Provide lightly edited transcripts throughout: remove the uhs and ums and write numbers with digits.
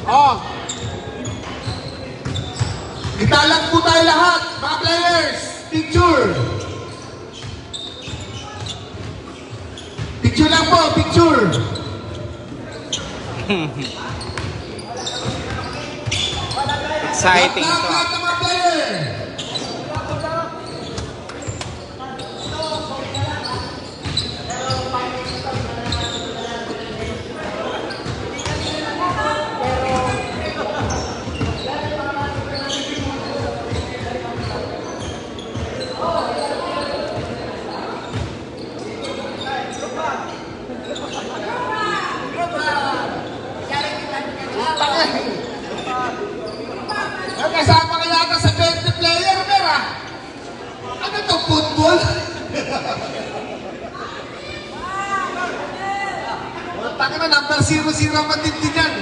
Oh. Italag po tayo lahat, mga players. Picture. Picture lang po, picture. Exciting to. Kasama ka yata sa 20 player, pera. Ano ito, football? Taka na, number 0-0 matindi yan.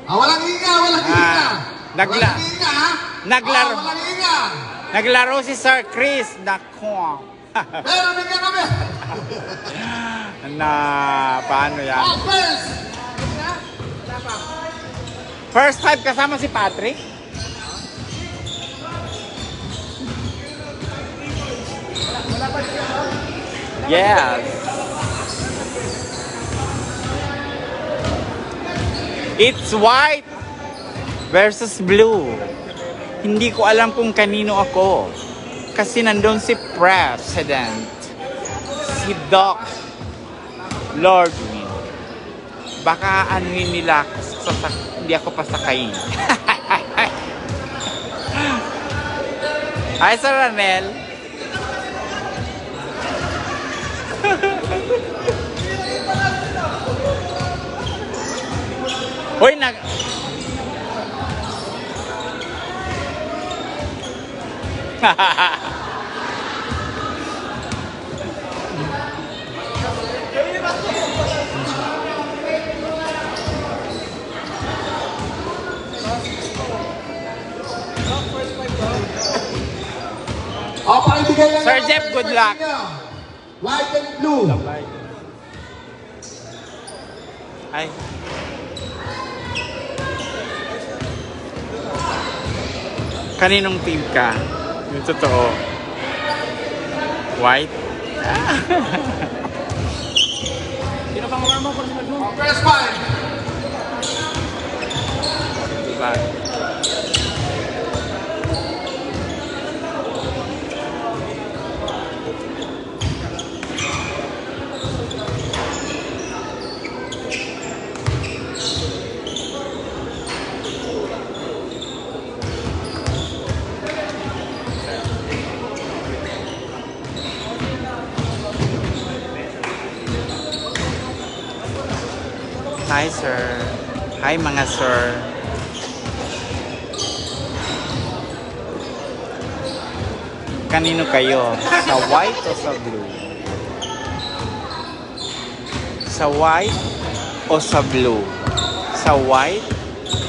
Walang hinga, walang hinga. Walang hinga, ha? Naglaro. Walang hinga. Naglaro si Sir Chris. Nako. Pero bigyan kami. Na, paano yan? Oh, first. First time kasama si Patrick? Yes. It's white versus blue. Hindi ko alam kung kanino ako. Kasi nandun si President, si Doc Lordwin. Baka anuin nila ako hindi ako pasakayin. Hi, Sir Ranel. Hoy, Sir Jeff, good luck. White and blue. Ay. Kaninong team ka? Yung totoo. White? Sino pang warm up? First five. Diba? Hi, sir. Hi, mga sir. Kanino kayo? Sa white o sa blue? Sa white o sa blue? Sa white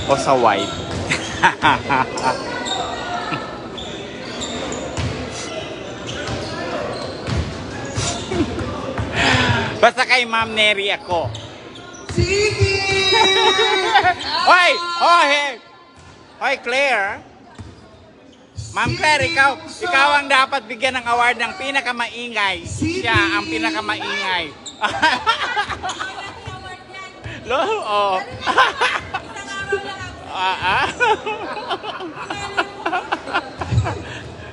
o sa white? Basta kay Ma'am Neri ako. Sige! Hoy! Hoy! Hoy, Claire! Ma'am Claire, ikaw ang dapat bigyan ng award ng pinakamaingay. Siya ang pinakamaingay. Lo, oh.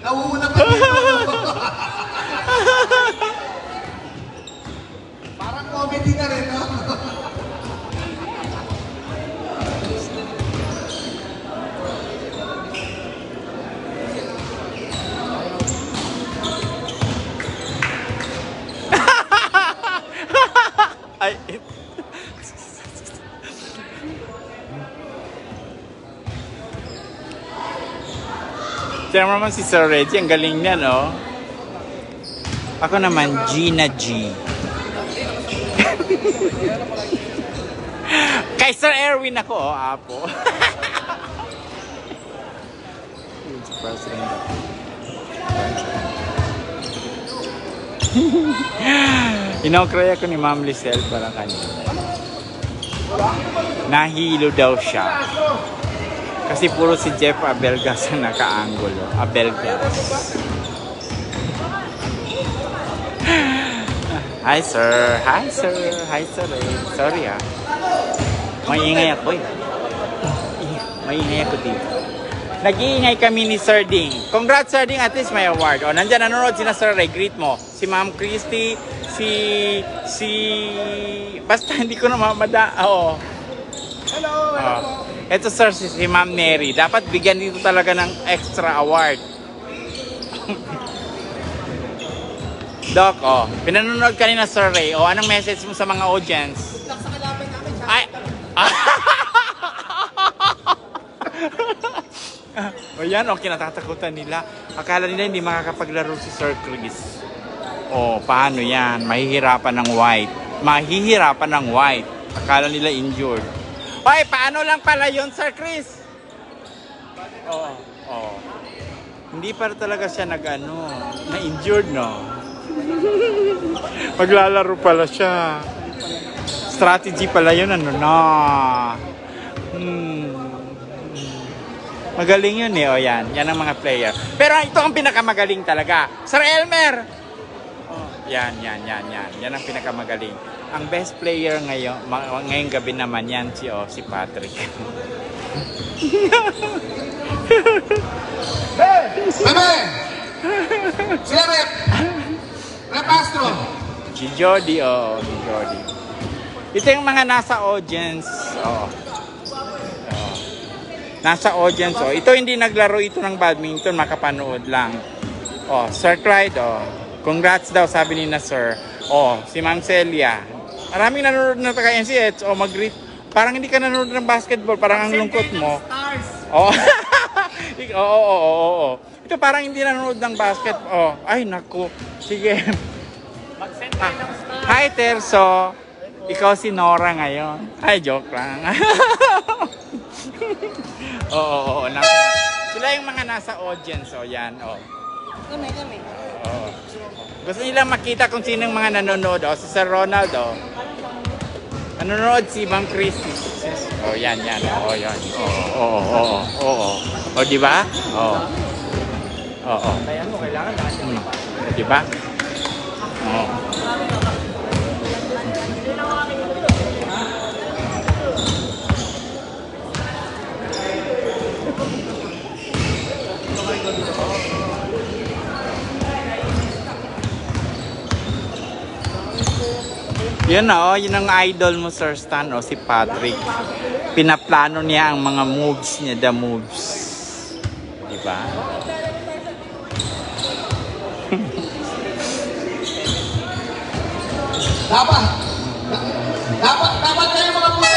Nauuna pa dito. Parang comedy na rin, no? Ay, Tiyan mo naman si Sir Reggie, ang galing niya, no? Ako naman, Gina G. Kay Sir Erwin ako, oh, apo. si President. Inokraya ko ni Ma'am Lisel para kanina. Nahilo daw siya. Kasi puro si Jeff Abelgas ang naka-angulo. Abelgas. Hi sir. Hi sir. Hi sir. Sorry ah. Maingay ako eh. Maingay ako dito. Nag-iingay kami ni Sir Ding. Congrats Sir Ding, at least may award. O, nandyan nanonood si na Sir Ray. Greet mo. Si Ma'am Christy, basta hindi ko na mamada. Oo. Hello, Ito sir, si Ma'am Mary. Dapat bigyan dito talaga ng extra award. Doc, pinanonood ka ni na Sir Ray. O, anong message mo sa mga audience? Sa kalaban namin, Ay! O yan, kinatatakutan nila. Akala nila hindi makakapaglaro si Sir Chris. O, paano yan? Mahihirapan ng white. Mahihirapan ng white. Akala nila injured. Hoy, paano lang pala yun, Sir Chris? Hindi pa talaga siya na-injured, no? Maglalaro pala siya. Strategy pala yun, Magaling yun eh, yan. Yan ang mga player. Pero ito ang pinakamagaling talaga. Sir Elmer! Yan. Yan ang pinakamagaling. Ang best player ngayong gabi naman yan, si Patrick. Hey! Bebe! Sila Rep! Rep Astro! Si Jody, si Jody. Ito yung mga nasa audience, nasa audience, Ito hindi naglaro ito ng badminton, makapanood lang. Sir Clyde, congrats daw, sabi ni na Sir. Si Ma'am Celia. Maraming nanonood na taga NCH, mag-greet. Parang hindi ka nanonood ng basketball, parang ang lungkot mo. Ito parang hindi nanonood ng basketball. Ay, naku. Sige. Mag-send tayo ng stars. Hi, Terso. Ikaw si Nora ngayon. Ay, joke lang. Naku. Sila yung mga nasa audience, yan, Kami. Gusto nilang makita kung sino yung mga nanonood, si Sir Ronald, nanonood si Ma'am Christy. Yan. Yan. Di ba? Kaya mo, kailangan natin. Di ba? Yun yun ang idol mo, Sir Stan, si Patrick. Pinaplano niya ang mga moves niya, the moves. Diba? Dapat kayo mga puti!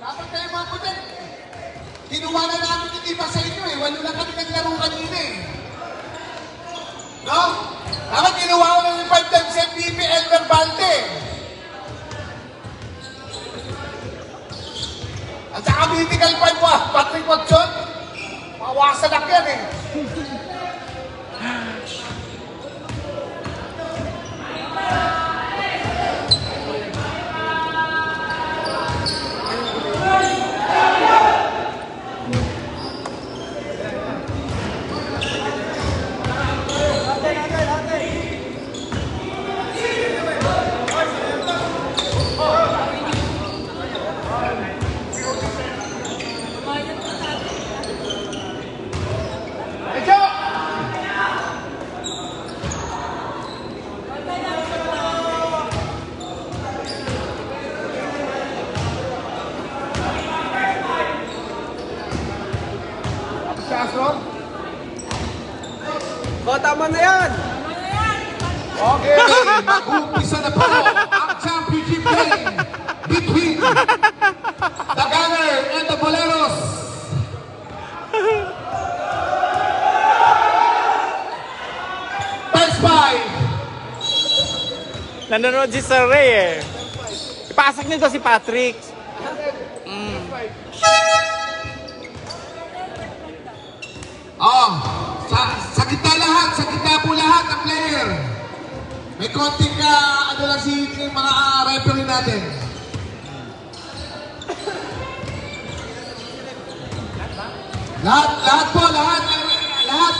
Dapat kayo mga puti! Kinuha na namin yung iba sa inyo walo lang kami naglaro kanina No? Dapat kinuha ko na yung 5 times MVP Elmer Balde. At saka mythical 5 Patrick Watson. Mawasan lang yan Tama na yan! Okay, mag-uumpisa na po ang championship game between the Gunner and the Boleros. First five. Nanonood si Sir Ray Ipasok nito si Patrick. Oh, sa gitna lahat, sa gitna po lahat ng player. May konting ano lang si mga referee natin. Lahat po, lahat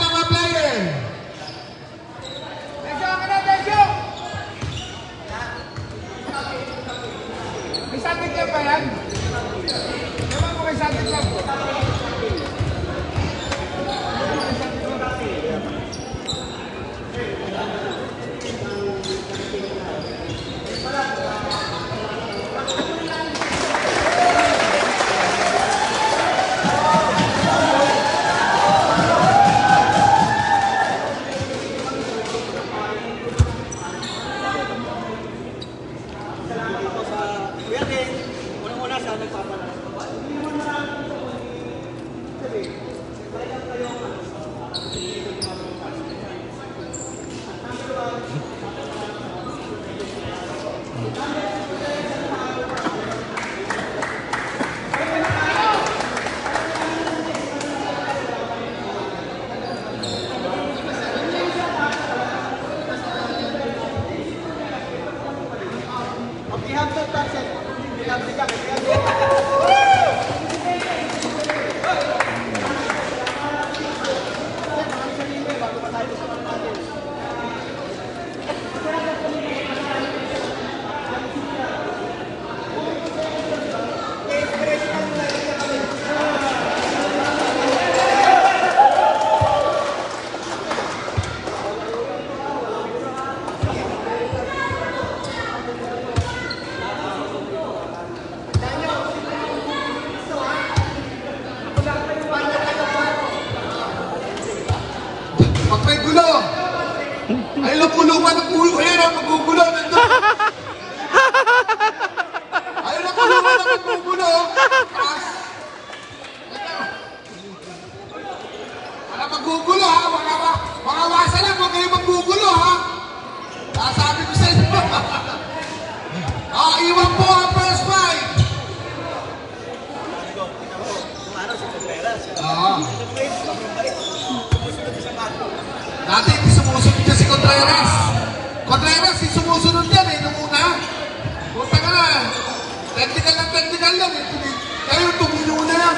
ng mga player. May sakit ka pa yan? Ewan ko may sakit ka. Pag may gulo, ay kulungan ng ulo, ayun ang magugulo nandun. Ayun ang kulungan ng magugulo. Wala magugulo ha, mga wasa lang, huwag kayo magugulo ha. Sabi ko sa inyo. Iwan po ang first fight. Dati hindi sumusunod dyan si Contreras. Contreras, hindi sumusunod dyan nung una. Punta ka na. Technical lang. Kayo tumino na yan.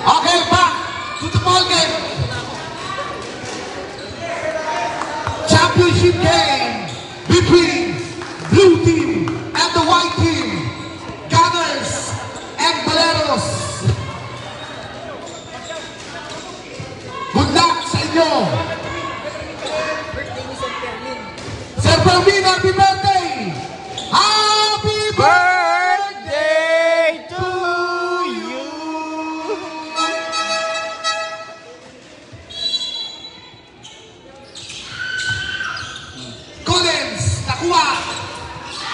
Okay, back to the ball game. Championship game between blue team and the white team. Gunners and Boleros. Good luck sa inyo. Sir Fermin, happy birthday! Happy Birthday to you! Collins, nakuha.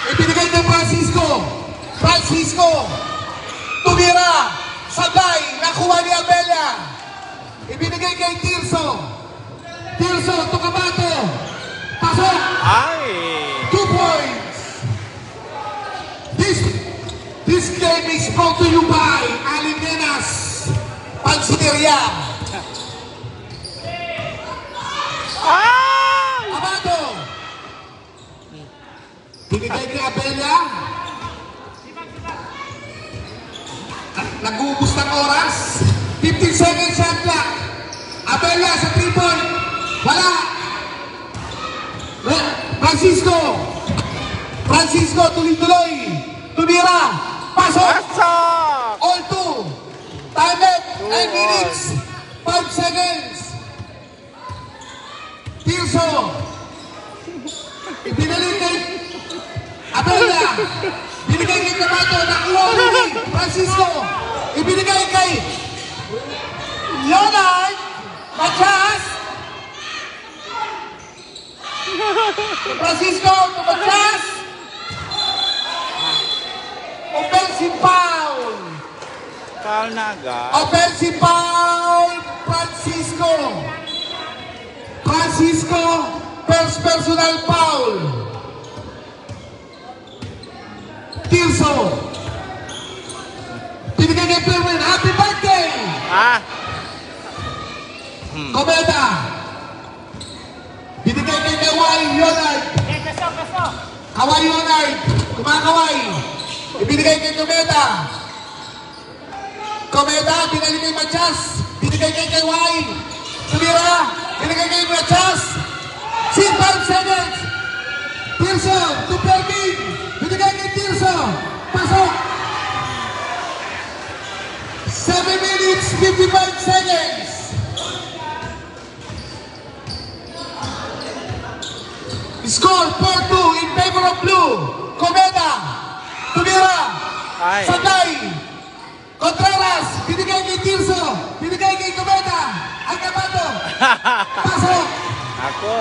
Ibinigay ng Francisco. Tumira. Sabay, nakuha ni Abella. Ibinigay kay Tirso, Tukabato. Pasok. Ay! 2 points. This game is brought to you by Alinenas Pansineria. Ay! Abato. Binigay kay Abella. Nag-uubos ng oras. 15 seconds shot clock. Abella sa 3-point. Wala. Francisco, tuloy-tuloy. Tumira. Pasok. Pasok! All 2. Time left. 9 minutes. 5 seconds. Tirso. Ibinalik kay Abella. Binigay kay Kabato. Nakuha ulit. Francisco. Ibinigay kay Leonard Machas. Francisco Machas. Offensive foul. Foul na agad. Offensive foul. Francisco. First personal foul. Tirso. Ah, Komeda. Binigay kay Kawhi Leonard. Kawhi Leonard. Kumakaway. Ibinigay kay Komeda. Komeda, binalik kay Matias. Binigay kay Kawhi. Tumira. Binigay kay Matias. 5 seconds. Tirso to Permin. Binigay kay Tirso. Pasok. 7 minutes, 55 seconds. Score 4-2 in favor of blue. Komeda. Tumira. ay. Sablay. Contreras. Binigay kay Tirso. Binigay kay Komeda. Agapato. Pasok. Ako.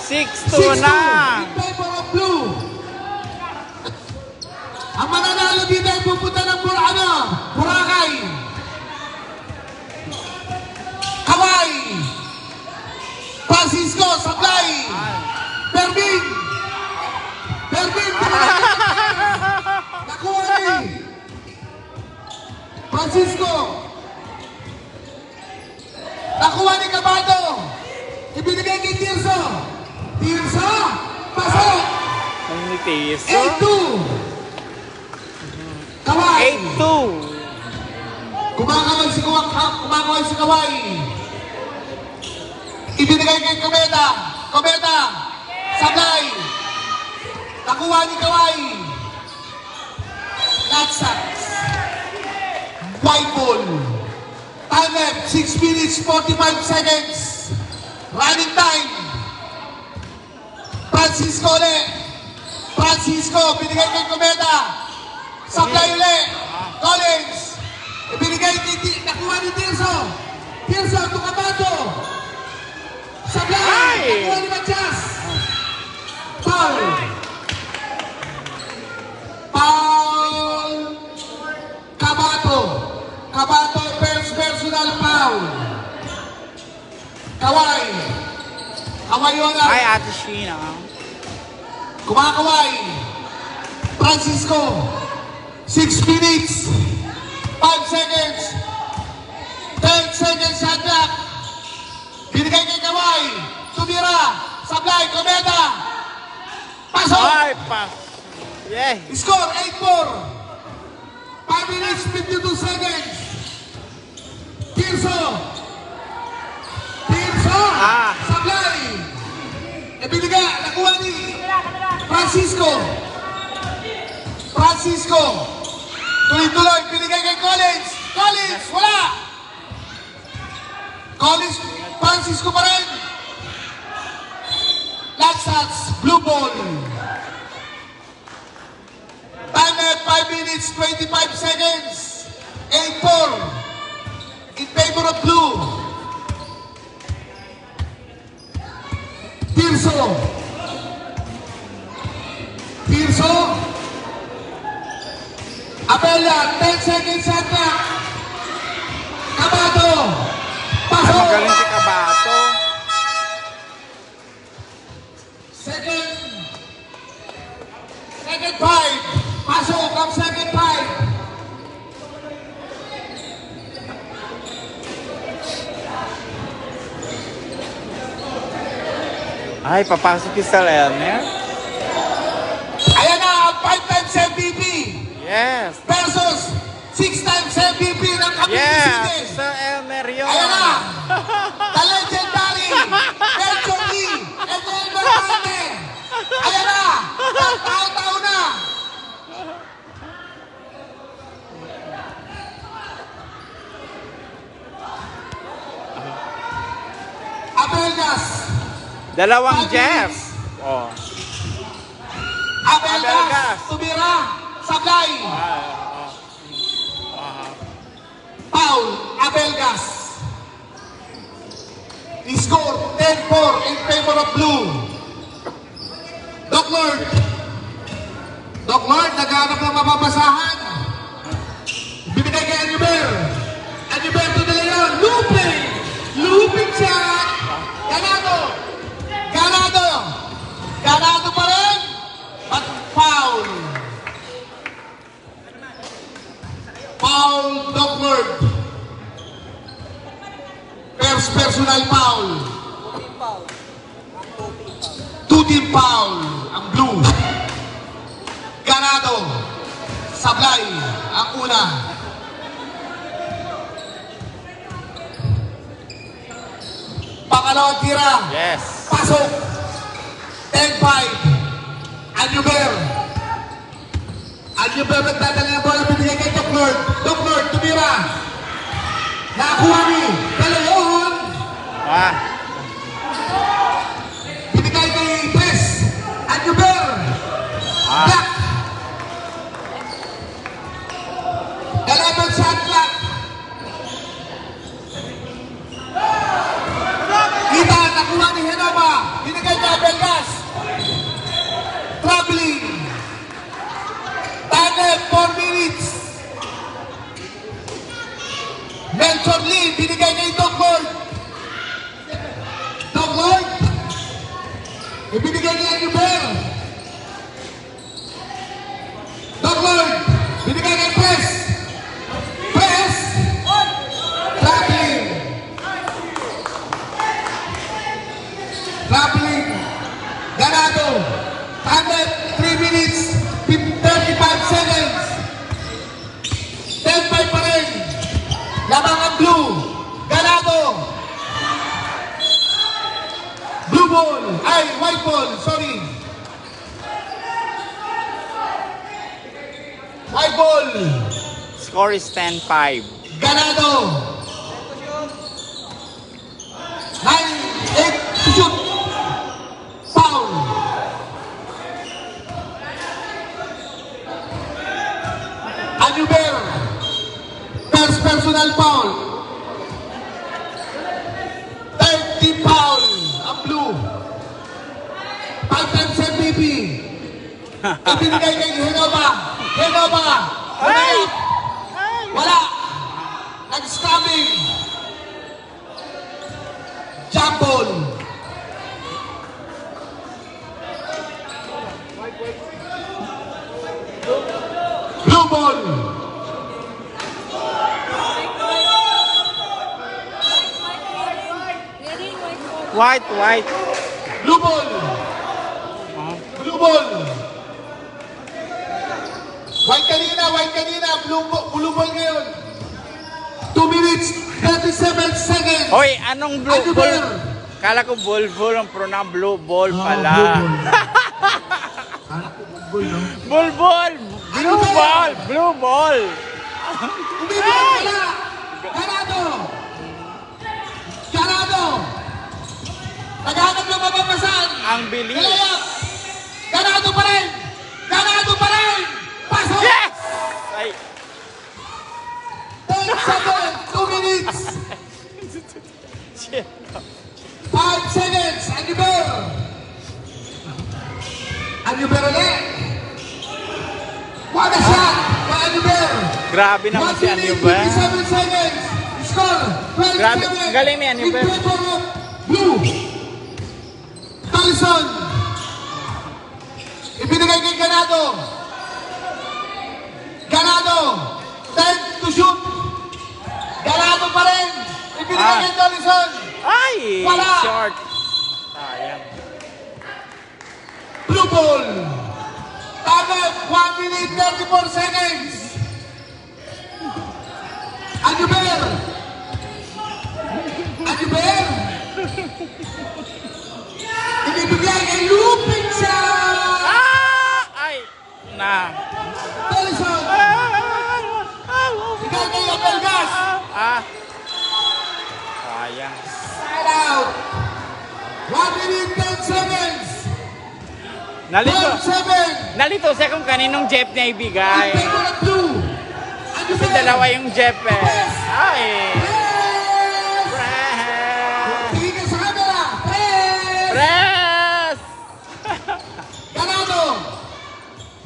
6-2 na. In favor of blue. Ang mananalo dito ay pupunta ng Boracay. Kawai. Francisco, Sablay. Permin. Nakuha ni Francisco. Nakuha ni Cabato. Ibinigay kay Tirso. Tirso. Pasok. Ang nitiso. 8-2. Kawai. 8-2. Kumakaway si Kawai. Ibinigay kay Komeda. Komeda. Sablay. Nakuha ni Kawai. Latsats. White ball. Time left. 6 minutes, 45 seconds. Running time. Francisco ulit. Francisco. Binigay kay Komeda. Sablay ulit. Collins. Ibinigay kay nakuha ni Tirso. Tirso, Tukabato. Sablay. Nakuha ni Matias. Foul. Foul. Cabato. Cabato, personal foul. Kawai. Kawai yun. Ay, Ate Sheena. Kumakaway. Francisco. 6 minutes. 5 seconds. 10 seconds shot clock. Binigay kay Kawai. Tumira. Sablay. Komeda. Pasok. Ay, pa. Yeah. Score 8-4. 5 minutes, 52 seconds. Tirso. Sablay. Ibinigay. Nakuha ni Francisco. Tuloy-tuloy. Binigay kay Collins. Collins. Wala. Collins. Francisco pa rin. Latsats. Blue ball. Time at 5 minutes, 25 seconds. 8-4. In favor of blue. Tirso. Abella, 10 seconds at clock. Cabato. Ay, magaling si Cabato. Second 5. Pasok ang second 5. Ay, papasok yung Sal Elmer. Ayan na ang 5 times MVP Yes. versus 6 times MVP ng Cavite Yes. City. Sal Elmer yun. Ayan na. The legendary Benjo Lee and Elmer Mante. Ayan na. Tao-tao na. Abelgas. Dalawang Jeff. Oh. Abelgas. Abelgas. Tumira. Sablay. Ah. Paul Abelgas. He scored 10-4 in favor of blue. Doc Lord, naghanap ng mapapasahan. Binigay kay Aniber. Aniberto de Leon. Looping shot. Ganado pa rin. But foul. Foul, Doc Lord. 2-team foul ang blue. Ganado. Sablay ang una. Pangalawang tira. Yes. Pasok. 10-5. Anyuber. Anyuber nagdadala ng bola. Binigay kay Doc Lord. Doc Lord, tumira. Nakakuha ni Dalayon. Ah. Binigay kay Pres. Anyuber. Ah. Black. Dalaman shot clock. Kita, nakuha ni Henova. Binigay kay Belgas. Traveling. Target, 4 minutes. Melchor Lee, binigay kay Doc Lord. Doc Lord. Ibinigay niya yung Bear. Doc Lord. Binigay kay Press. Press. Traveling. Traveling. Ganado. Target, 3 minutes, 35 seconds. 10-5 pa rin. Lamang ang blue. Ganado. Blue ball. Ay, white ball. Sorry. White ball. Score is 10-5. Ganado. 9-8 to shoot. Foul. Anyuber. First personal foul. 30 foul. Ang blue. 5 times MVP. Ibinigay kay Henova. Henova. Ay! Wala. Nag-scamming. Jump ball. Blue ball. White, white. Blue ball. Oh. Blue ball. White kanina. Blue ball ngayon. 2 minutes, 37 seconds. Hoy, anong blue Ano ball? ba? Kala ko ball ang pro na blue ball pala. Ball ball. Blue ball. Blue ball. Umibig wala. Ganado. Ganado. Naghanap ng mapapasan. Ang bilis. Nilayap. Ganado pa rin. Ganado pa rin. Pasok. Yes! Ay. 10 seconds. 2 minutes. Shit. 5 seconds. Anyuber. Anyuber ulit. What a shot. By Anyuber. Grabe naman si 1 minute, Anyuber. 57 seconds. Score. 27. Grabe. Galing ni Anyuber. In favor of blue. Tolson. Ibinigay kay Ganado. Ganado. 10 to shoot. Ganado pa rin. Ibinigay kay Tolson. Ay! Wala. Short. Sayang. Blue ball. Target, 1 minute, 34 seconds. Anyuber. Anyuber. Ibibigay kay Lupin siya. Ah! Ay! Na. Tolson. Ibigay kay Abelgas. Ah! Sayang. Side out. 1 minute, 10 seconds. Nalito. 12-7. Nalito siya kung kaninong Jeff niya ibigay. In favor of blue. Kasi Anyuber. dalawa yung Jeff eh. Ay! Press. Press! Tingin ka sa camera. Press. Press! Ganado.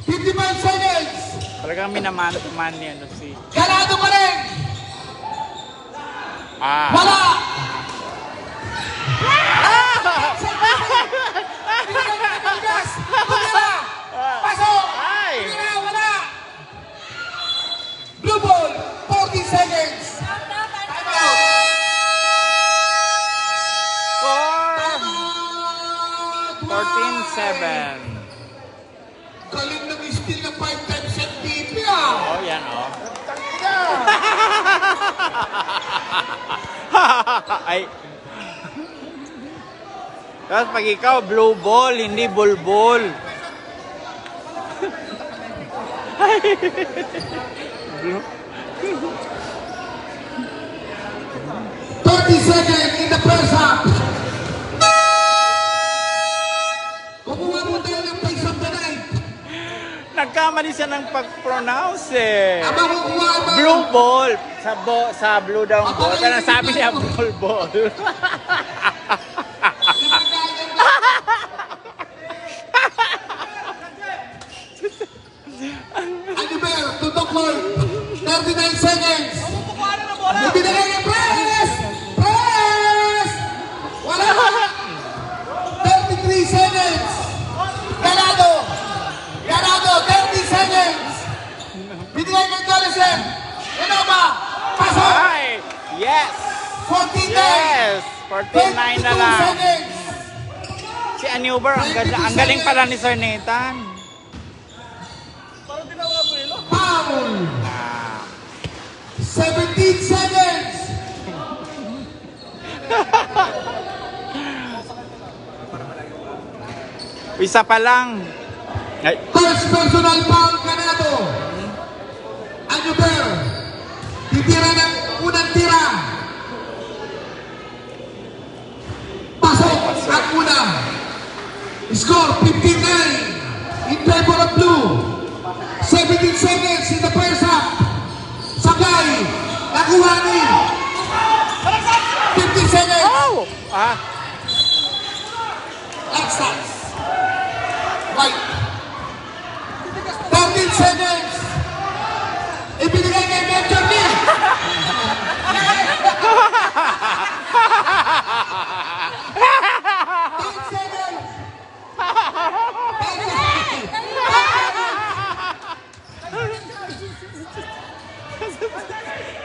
55 seconds. Talagang minaman-man niya no si... Ganado pa rin. Ah! Wala. Tumira. Pasok. Ay! Tumira. Wala. Blue ball. 40 seconds. Time out. Score! Time out. 14. 14-7. Galing ng steal na 5 times MVP ah! Oh, yan oh. Ay. Tapos pag ikaw, blue ball, hindi bulbul. 30 seconds in the first half. Kumuha mo tayo ng place of the night. Nagkamali siya ng pag-pronounce eh. Aba, kukuha mo. Blue ball. Sa blue daw ang ball. Pero sabi niya blue ball. Anibel, to the court. 39 seconds. Ibinigay niya, press! Press! Wala! 33 seconds. Ganado. Ganado, 30 seconds. Binigay kay Collison. Ano ba? Pasok! Ay! Yes! 49. Yes! 49 na 22 lang. seconds. Si Anuber, ang galing pala ni Sir Nathan. Foul. 17 seconds. Isa pa lang. Ay. First personal foul, Ganado. Anuber. Titira ng unang tira. Pasok ang una. Score 59 in favor of blue. 17 seconds in the first half. Sakay. Nakuha ni. 50 seconds. Oh! Ah. Last stance. White. 13 seconds. Ibinigay kay Major Lee. 10 seconds.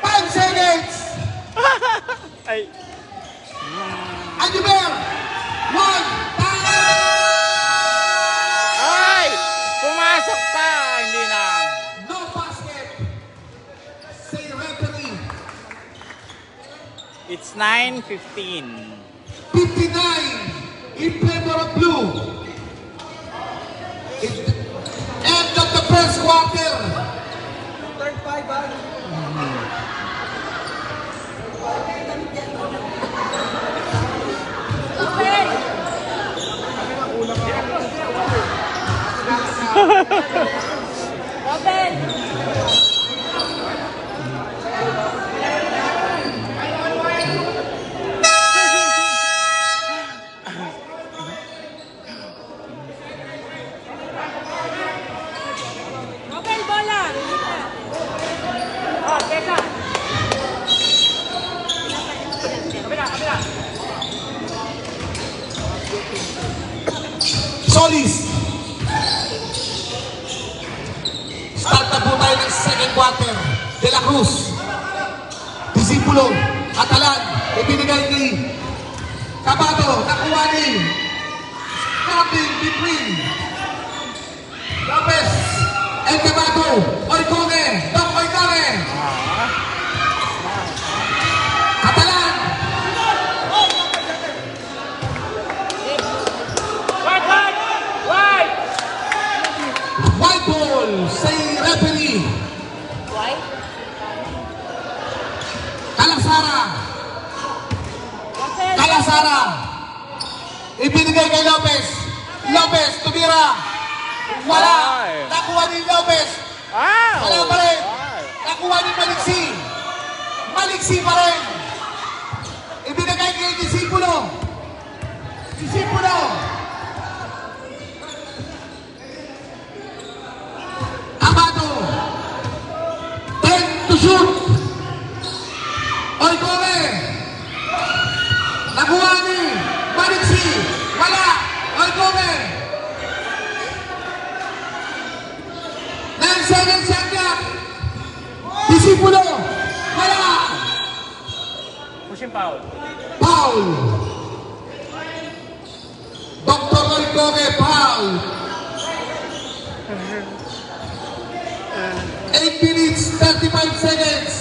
5 seconds. Ay. Anuber. 1 time. Ay! Pumasok pa! Hindi na. No basket. Say referee. It's 9:15. 59 in favor of blue. It's the end of the first quarter. Robel, bola! Oh, teka! Solis. Start na po tayo ng second quarter. De La Cruz. Disipulo. Atalan. Ibinigay ni Cabato. Nakuha ni Nothing between Lopez and Cabato. Oikone. Doc Oikone. Atalan. White ball. Say referee. White? Kalasara. Robel! Kalasara. Ibinigay kay Lopez. Lopez, tumira. Wala. Ay. Nakuha ni Lopez. Ah! Wala pa rin. Nakuha ni Maliksi. Maliksi pa rin. Ibinigay kay Disipulo. Disipulo. Amado. 10 to shoot. Oikone. Nakuha ni Maliksi. Wala. Oikone. 9 seconds shot clock. Disipulo. Wala. Pushing foul. Foul. Dr. Roy Coque, foul. 8 minutes, 35 seconds.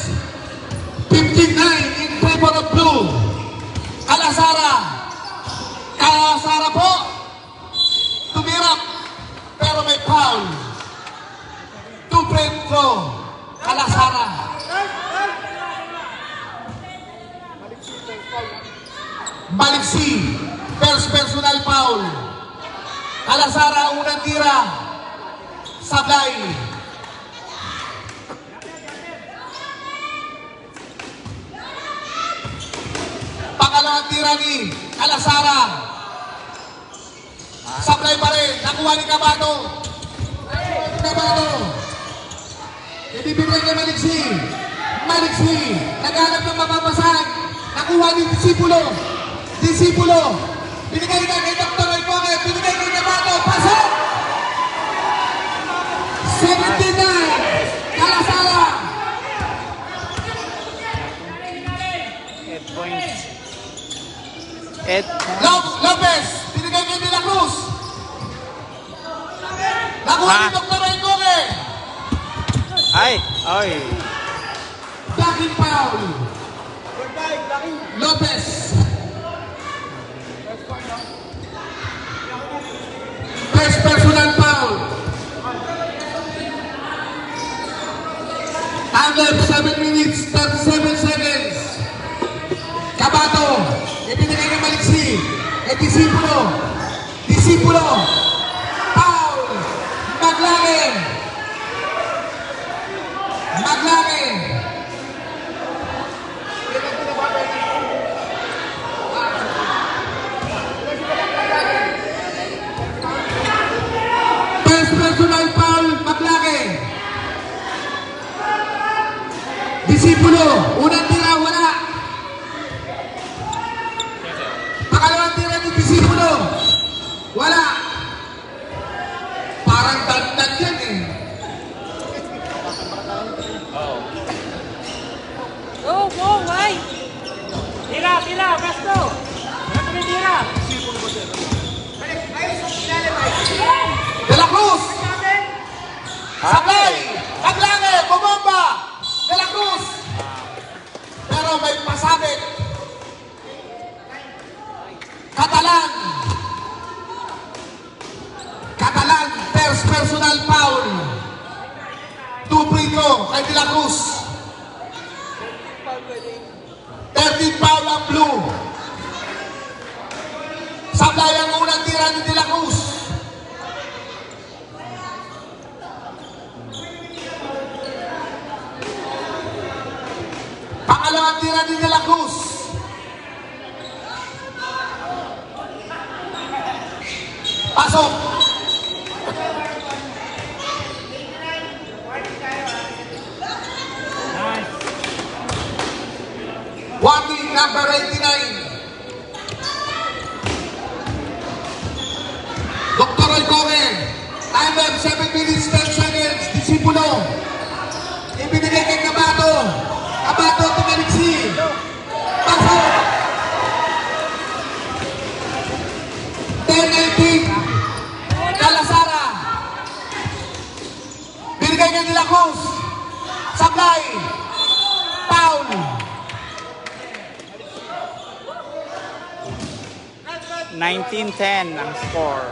59 in favor of blue. Calasara. Calasara po. Tumirap. Pero may foul. 2 free throw. Calasara. Baliksi. First personal foul. Calasara, unang tira. Sablay. Pangalawang tira ni Calasara. Sablay pa rin. Nakuha ni Cabato. Cabato. Ibibigay kay Maliksi. Maliksi. Naghanap ng mapapasahan. Nakuha ni Disipulo. Disipulo. Binigay na kay Dr. Roy Coque. Binigay kay Cabato. Pasok! 79. Calasara. 8 points. 8 points. Lopez. Binigay kay De La Cruz. Nakuha ni Dr. Roy Coque. Ay! Ay! Blocking foul. Lopez. First personal foul. Time left 7 minutes 37 seconds. Cabato. Ibinigay ng Maliksi. Disipulo. Disipulo. Foul. Maglake. Maglake. First personal foul, Maglake. Disipulo, unang tira, wala. Pangalawang tira ni Disipulo, wala. Parang dagdag yan eh. Go, White! Tira, Basto! Basto may tira! De La Cruz. Sablay. Maglake, bumomba. De La Cruz. Pero may pasabit. Catalan. Catalan, first personal foul. 2 free throw kay De La Cruz. 13 foul ang blue. Sablay ang unang tira ni De La Cruz. Pangalawang tira ni De La Cruz. Pasok. Warning number 89. Dr. Roy Coque. Time left 7 minutes 10 seconds. Disipulo. Ibinigay kay Cabato. Cabato to Maliksi. Pasok. 10-19. Calasara. Binigay kay De La Cruz. Sablay. Foul. 19-10 ang score.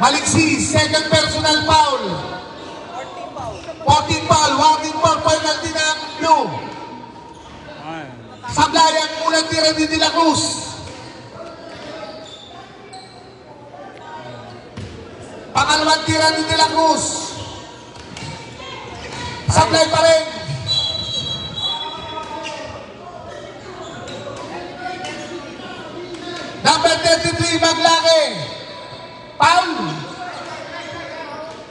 Maliksi, second personal foul. 14 foul, warning for penalty ng blue. Ay. Sablay ang unang tira ni De La Cruz. Pangalawang tira ni De La Cruz. Sablay pa rin. Number 33, Maglake. Foul.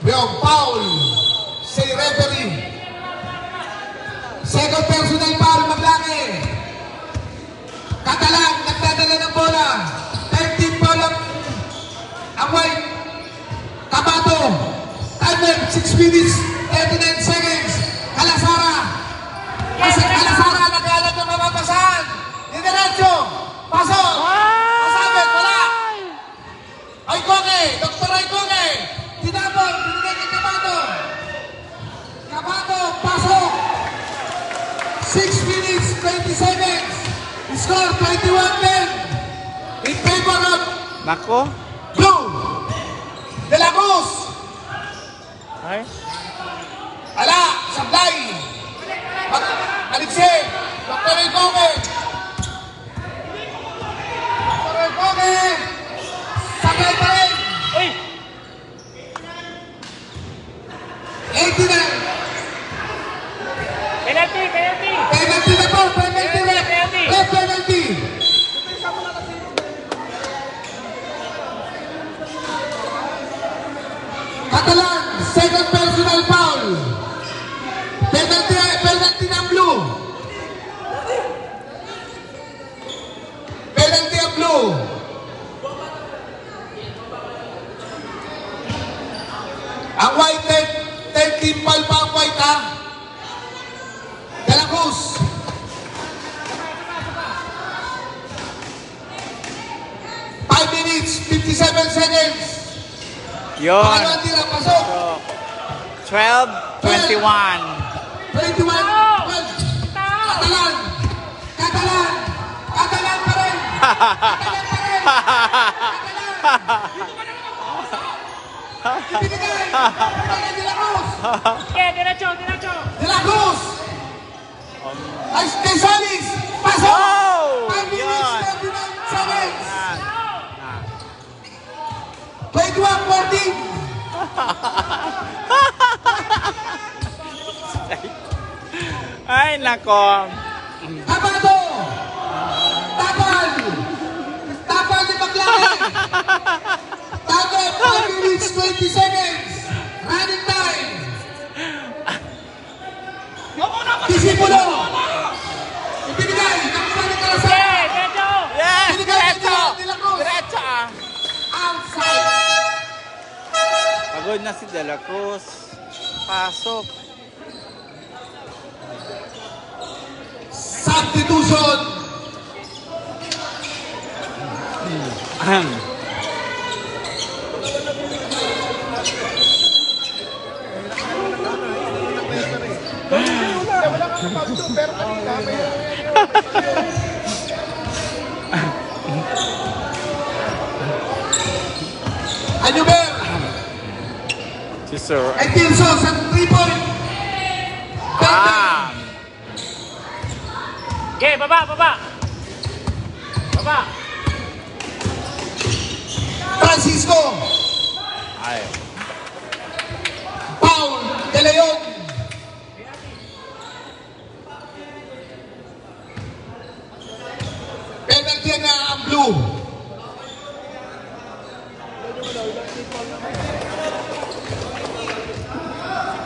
Yung foul. Say referee. Second personal foul, Maglake. Catalan, nagdadala ng bola. 13 foul ang White. Cabato. Timer, 6 minutes, 39 seconds. Calasara. Kasi Calasara, nag-alat ng mapapasahan. Dinerecho. Pasok. Pasabit, wala. Dr. Raycoke. Tinapon, binigay kay Cabato. Cabato, pasok. 6 minutes, 20 seconds. Score 21-10. In favor of Nako. Blue. De La Cruz. Ay. Ala, Sablay. Alexei. Dr. Raycoke. Dr. Raycoke. Sablay pa rin. Uy! 89. Penalty! Penalty! Penalty na po. Penalty na. Penalty. Penalty. Catalan, second personal foul. Penalty ng Blue. Penalty ang Blue. Ang white, 10 team foul pa ang white ha. De La Cruz. Minutes, 57 seconds. Yun. Pangalawang tira, pasok. So, 12-21. 21, 12. Catalan. Catalan. Catalan pa rin. Catalan pa rin. Catalan. Ibinigay. Ibinigay De La Cruz. Okay, diretso, diretso! De La Cruz. Ay, Tesalis. Pasok. Oh! 5 minutes, Yun. 39 seconds. 21-14. Ay, nako. Cabato. Tapal. Tapal ni Baclaran. Tapal 5 minutes 20 seconds. Running time. Disipulo. Ibinigay. Nakuha ni Calasar. Okay, diretso! Yes! Binigay Diretso! ni De La Cruz. Diretso! Outside. Pagod na si De La Cruz. Pasok. Substitution. Anyuber. Si Sir. Ay Tirso sa 3-point. Ah! Okay, baba, baba! Baba! Francisco. Ay. Paul De Leon. Penalty na ang Blue.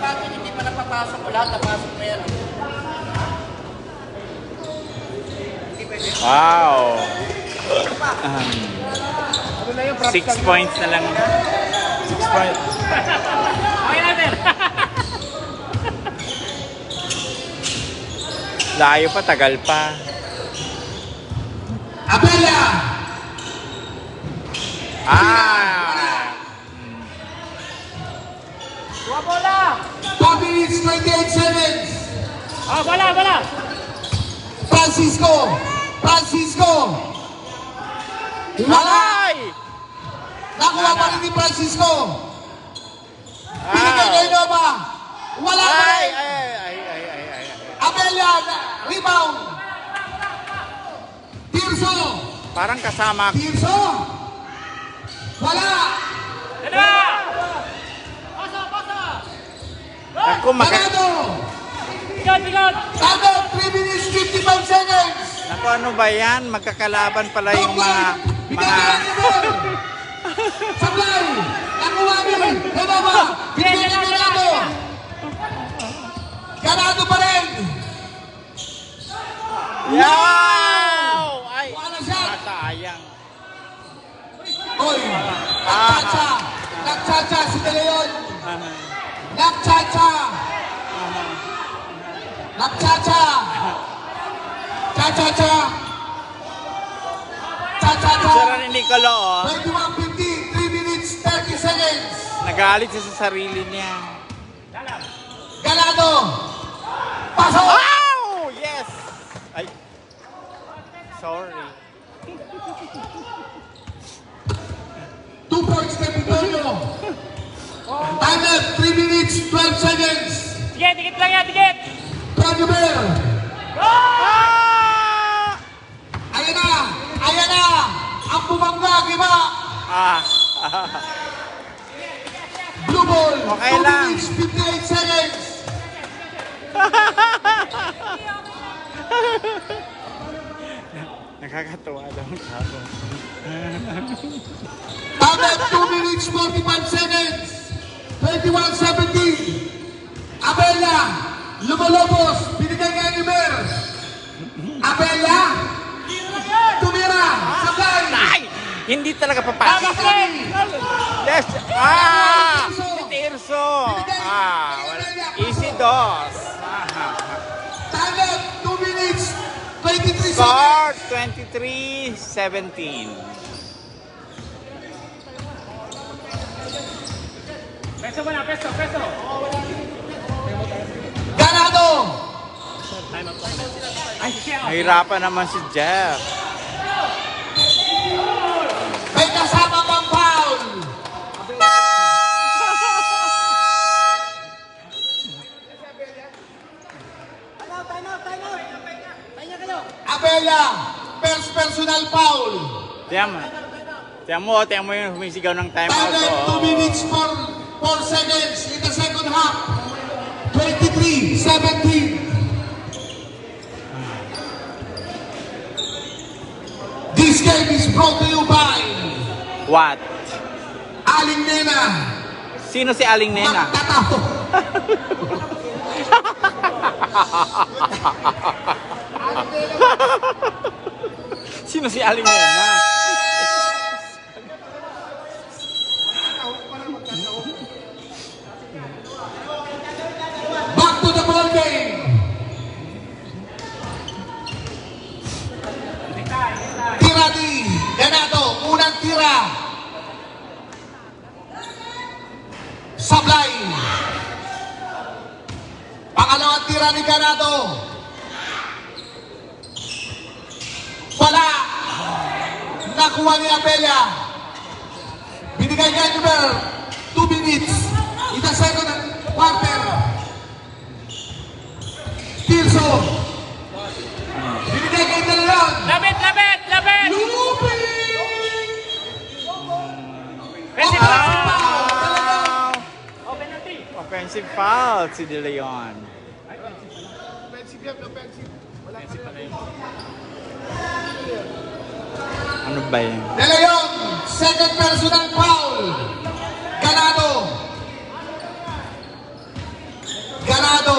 Bakit hindi pa napapasok ko lahat? Napasok na yan. Wow. Ano na yung 6 points na lang. 6 points. Okay natin! Layo pa, tagal pa. Abella. Ah! Dua bola! 2 minutes 28 seconds. Oh, bola, bola! Francisco. Francisco. Wala. Ay! Nakuha pa rin ni Francisco. Pinigay kay Nova. Wala pa Ay! rin. Ay! Abella. Rebound. Tirso. Parang kasama. Tirso. Wala. Dalawa! Pasa, pasa! Ako Parado. Bigot, bigot! Tago. 3 minutes 55 seconds. Naku, ano ba yan? Magkakalaban pala yung mga... Sablay. Nakuha ni Nova. Binigay ni Ganado. Ganado pa rin. Yaw! Ay! Wala siya. Sayang. Oy. Nagchacha. Nagchacha si De Leon. Ah. Nagchacha. Nagchacha. Cha-cha-cha. Cha-cha-cha. Sira ni Nicolo, oh. 21:50, 3 minutes, 10 Nagalit siya sa sarili niya. Ganado. Pasok. Oh! Yes! Ay. Sorry. 2 points kay Pitonio. Time left, 3 minutes, 12 seconds. Tigit, tigit lang yan, tigit! Tonyo Bear. Ah! Ayan na. Ayan na. Ang bumangga, giba. Ah. Blue ball. Okay 2 lang. minutes, 58 seconds. Nakakatuwa daw ang tao. Time left, 2 minutes, 45 seconds. 21-17. Abella. Lumolobos. Binigay kay Animer. Abella. Tumira. Sabay. Ay! Hindi talaga papasok. Tama, Fred! Yes! Ah! Si Tirso! Ah! Easy dos. Time left, 2 minutes, 23 seconds. Score 23-17. Peso mo na, peso, peso! Ganado. Ay, siya! Nahirapan naman si Jeff. May kasama pang foul. Abella, first personal foul. Tiyan mo yung humisigaw ng Time timeout. left, 2 minutes, 4 seconds in the second half. 23-17. This game is brought to you by What? Aling Nena. Sino si Aling Nena? Magtataho. Sino si Aling Nena? Back to the ball game. Tira ni Ganado. Unang tira. Sablay. Pangalawang tira ni Ganado. Wala. Nakuha ni Abella. Binigay kay Nuber. 2 minutes. In the second quarter. Tirso. Binigay kay De Leon. Labit, labit, labit! Lupi! Peso Offensive lang! foul. De Leon. Oh, penalty! Offensive foul si De Leon. Ano ba yun? De Leon, second personal foul. Ganado. Ganado.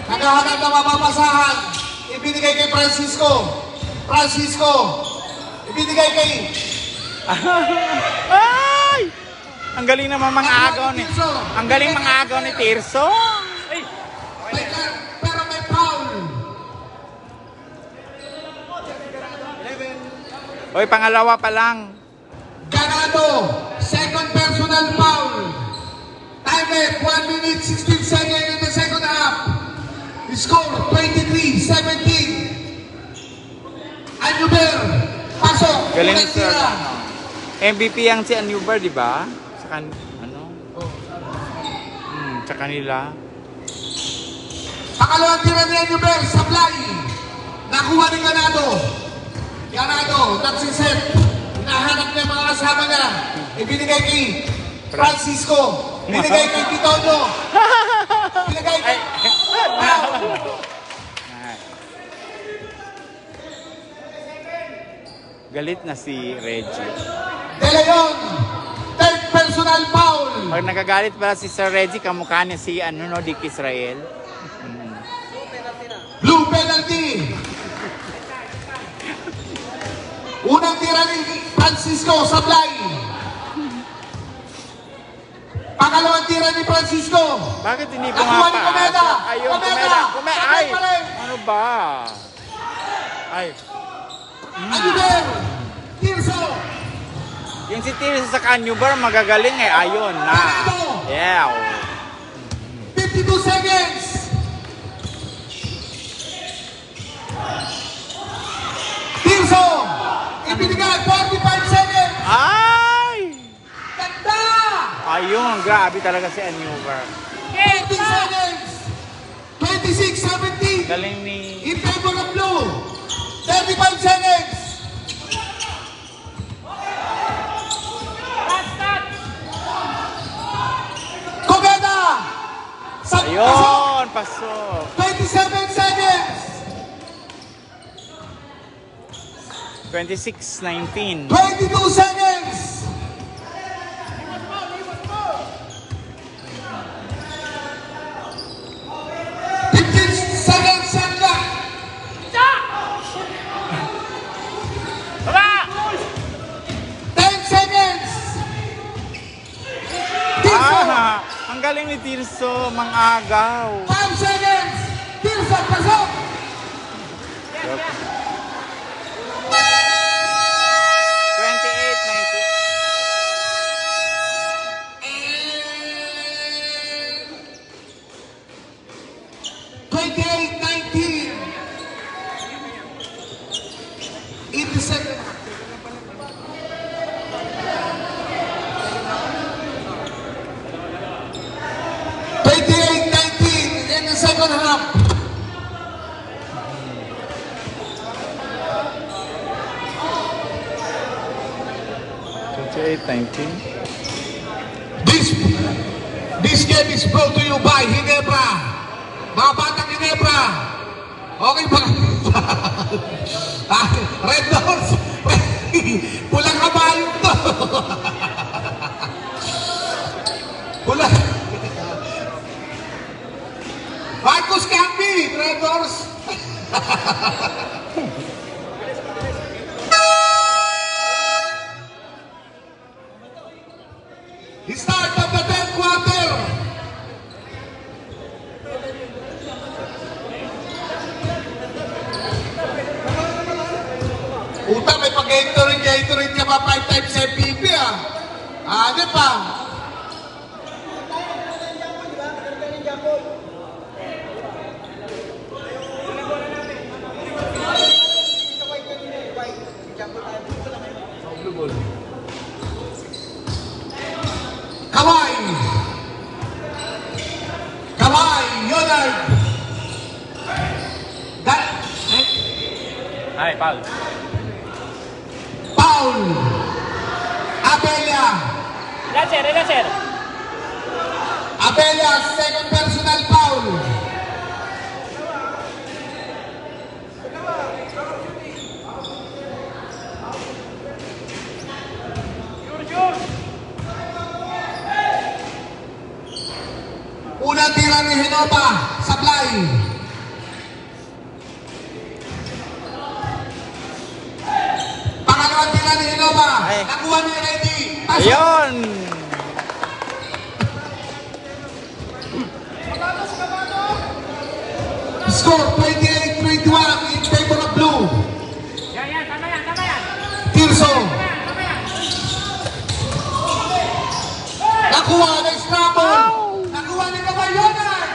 Naghahanap na mapapasahan. Ibinigay kay Francisco. Francisco. Ibinigay kay Ay! Ang galing naman mga agaw ni... Ang galing mga agaw ni Tirso. Ay! pero may foul. Hoy, pangalawa pa lang. Ganado, second personal foul. Time left, 1 minute, 16 seconds in the second half. Score, 23-17. Anuber, pasok. Galing ni Unang Sir. tira. MVP ang si Anuber, di ba? Sa sa kanila. Pangalawang tira ni Anuber, sablay. Nakuha ni Ganado. Ganado, that's his set. Hinahanap niya mga kasama niya. Ibinigay kay Francisco. Binigay kay Pitonio. Binigay kay... Galit na si Reggie. De Leon, third personal foul. Pag nagagalit pala si Sir Reggie, kamukha niya si Dick Israel. Blue penalty. Unang tira ni Francisco, sablay. Pangalawang tira ni Francisco. Bakit hindi Nakuha ni pumapa? Comeda. Ayun, Comeda. Comeda. Sabay Ay! pa rin. Ano ba? Ay. Anuber. Tirso. Yung si Tirso sa Canubar, magagaling eh. Ayun na. Yeah. 52 seconds. Tirso, ibinigay 45 seconds. Ay! Ganda! Ayun, grabe talaga si Canubar. 14 seconds. 26, 17. Galing ni... In favor of blue. 35 seconds. Kogeda. Ayun, pasok. 27 seconds. 26-19. 22 seconds. 15 seconds and left. Baba! 10 seconds. Tirso. Ah, ang galing ni Tirso, mangagaw. 5 seconds. Tirso, pasok. 28-19. 87. In the second half. This game is brought to you by Ginebra. Mga batang Ginebra. Okay ba? Red Doors. Pulang kabayo to. Pulang. Marcus Campi, Red Doors. The start of the 10th quarter. Uta, may pag-Gatorade ka pa 5 times MVP ah. Ano pa? Kawai, Leonard. Ay, Paul. Paul. Abella. Relaser. Abella, second personal foul. Unang tira ni Hinova, supply. Pangalawang tira ni Hinova, Ay. nakuha ni Reddy. Pasok. Ayun! Score 28-21 in favor of blue. Yan, tama yan. Tirso. Tama yan. Nakuha na scramble. Nakuha ni Caballonan.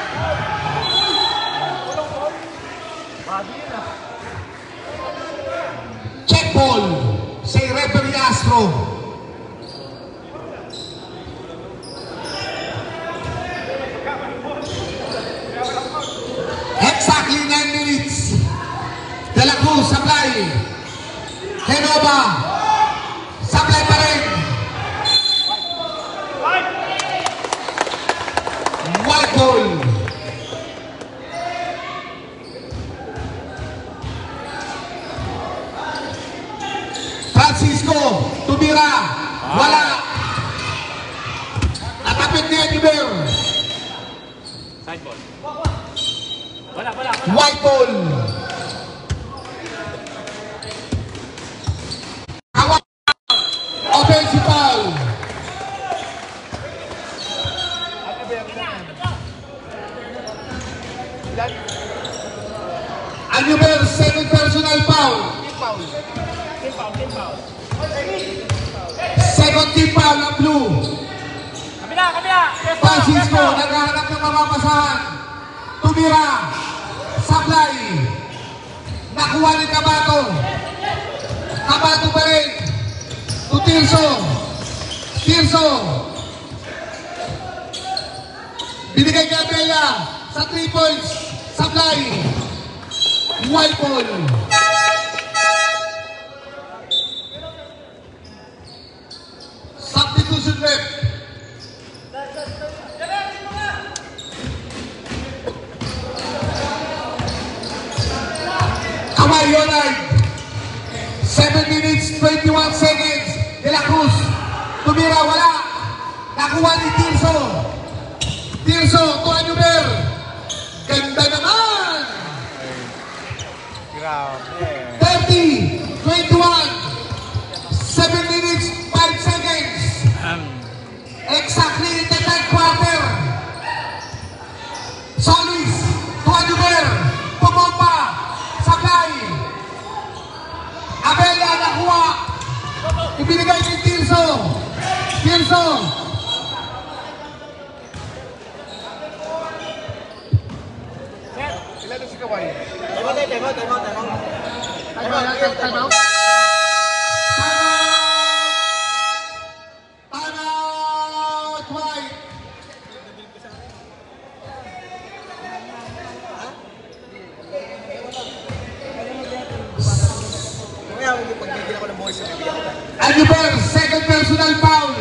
Check ball. Say referee Astro. Exactly 9 minutes. De La Cruz, supply. Genova. Supply pa rin. White ball. Francisco, tumira. Wala. Natapit ni Ediber. Side ball. Wala. White ball. Offensive foul. Anuber, second personal foul. Team foul. Second team foul ng blue. Kabila, kabila. Pwesto, Francisco, pwesto. naghahanap ng mapapasahan. Tumira. Sablay. Nakuha ni Cabato. Cabato pa rin. To Tirso. Tirso. Binigay kay Abella. Sa 3 points. Sablay. White ball. Substitution rep. Kamay Yonay. 7 minutes, 21 seconds. De La Cruz. Tumira, wala. Nakuha ni Tirso. Tirso, Tuan Yuber. Ganda naman. Grabe. 30, 21. 7 minutes, 5 seconds. Exactly in the third quarter. Solis, Tuan Yuber. Pumompa. Sakay. Abella nakuha. Ibinigay ni Tirso. Tirso. Ilan na si Kawai? Time out. Time out, White. Mamaya, pagbibigyan ako ng boys sa bibigyan ko. Anuber, second personal foul.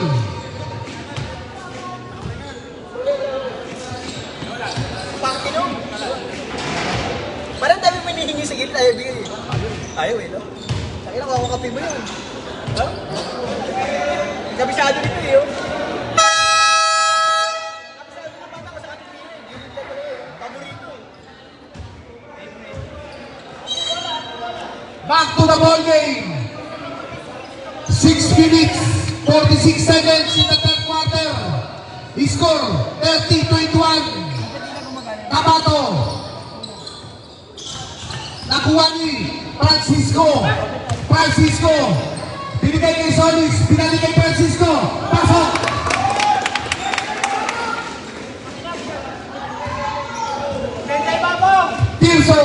Pangino. Parang dami may hinihingi sa gilid, ayaw bigay. Ayaw eh, no? Sakin na, kakakapi mo yun. Ha? Kabisado nito eh, oh. Kabisado na bata ko sa katipin eh. Gilid na pala eh. Paborito eh. Back to the ball game. 6 minutes, 46 seconds in the third quarter. He score 30-21. Cabato. Nakuha ni Francisco. Francisco. Binigay kay Solis. Binalik kay Francisco. Pasok. Tirso.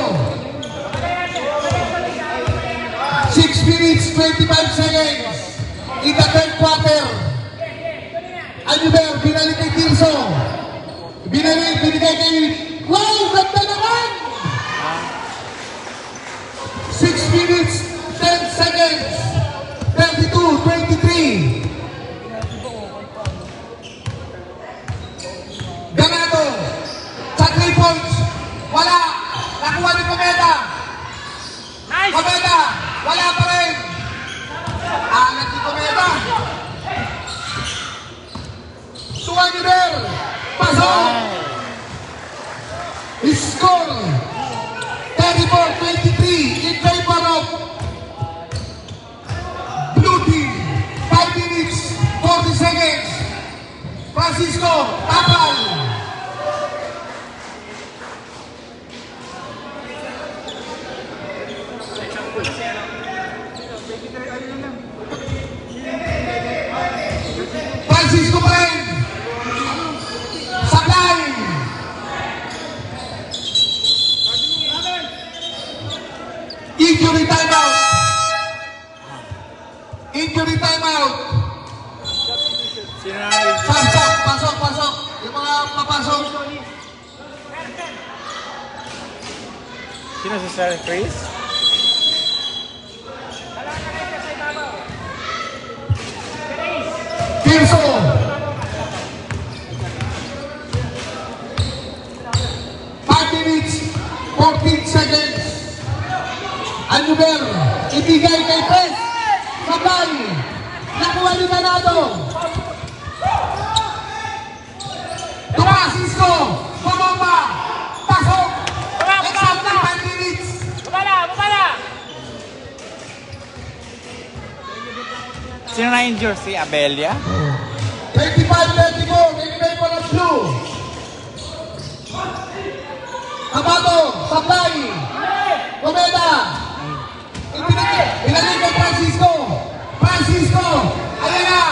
6 minutes, 25 seconds in the third quarter. Anuber, binalik kay Tirso. Binigay kay... Wow! Ganda naman! 6 minutes, 10 seconds. 32-23. Ganado. Sa 3 points. Wala. Nakuha ni Cometa. Nice! Cometa. Wala pa rin. Alat ni Cometa. Tuan Yuber. Pasok. Score. 34-23 in favor of Blue Team. 5 minutes, 40 seconds. Francisco, tapal. Francisco pa rin. Sablay. Injury timeout. Injury timeout. Sino na nga Pasok, pasok, pasok. Yung mga papasok. Sino si Sir Chris? Tirso. Five minutes, 14 seconds. Anuber, ibigay kay Pres. Sabay. Nakuha ni Ganado. Francisco. Pumompa. Pasok. Exactly 5 minutes. Bumala, bumala! Sino na injure? Si Abelia? 25-34 in favor of blue. Cabato, Sablay. Cometa. Pinalik kay Francisco. Francisco. Ayan na.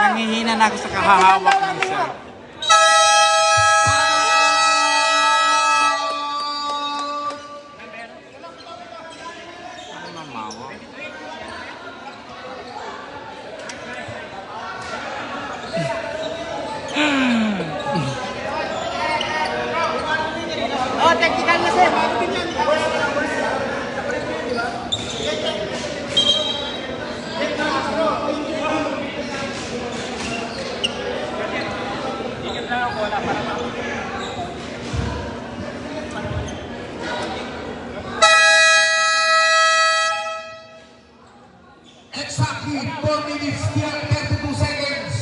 Nangihina na ako sa kahahawak ng sir. Ano mamawa? Oh, technical na sir. Exactly 4 minutes, 32 seconds.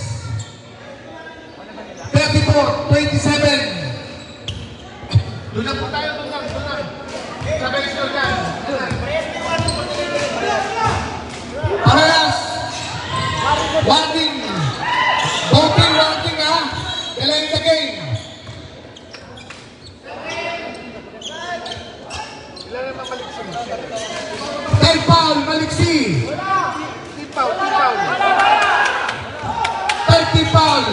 34-27. Doon lang po tayo, doon lang. Sabay sila dyan. Parehas. Warning. Voting ha. Delay the game. Ilan naman maliksi? 10 foul, maliksi. 10 foul. 30 foul.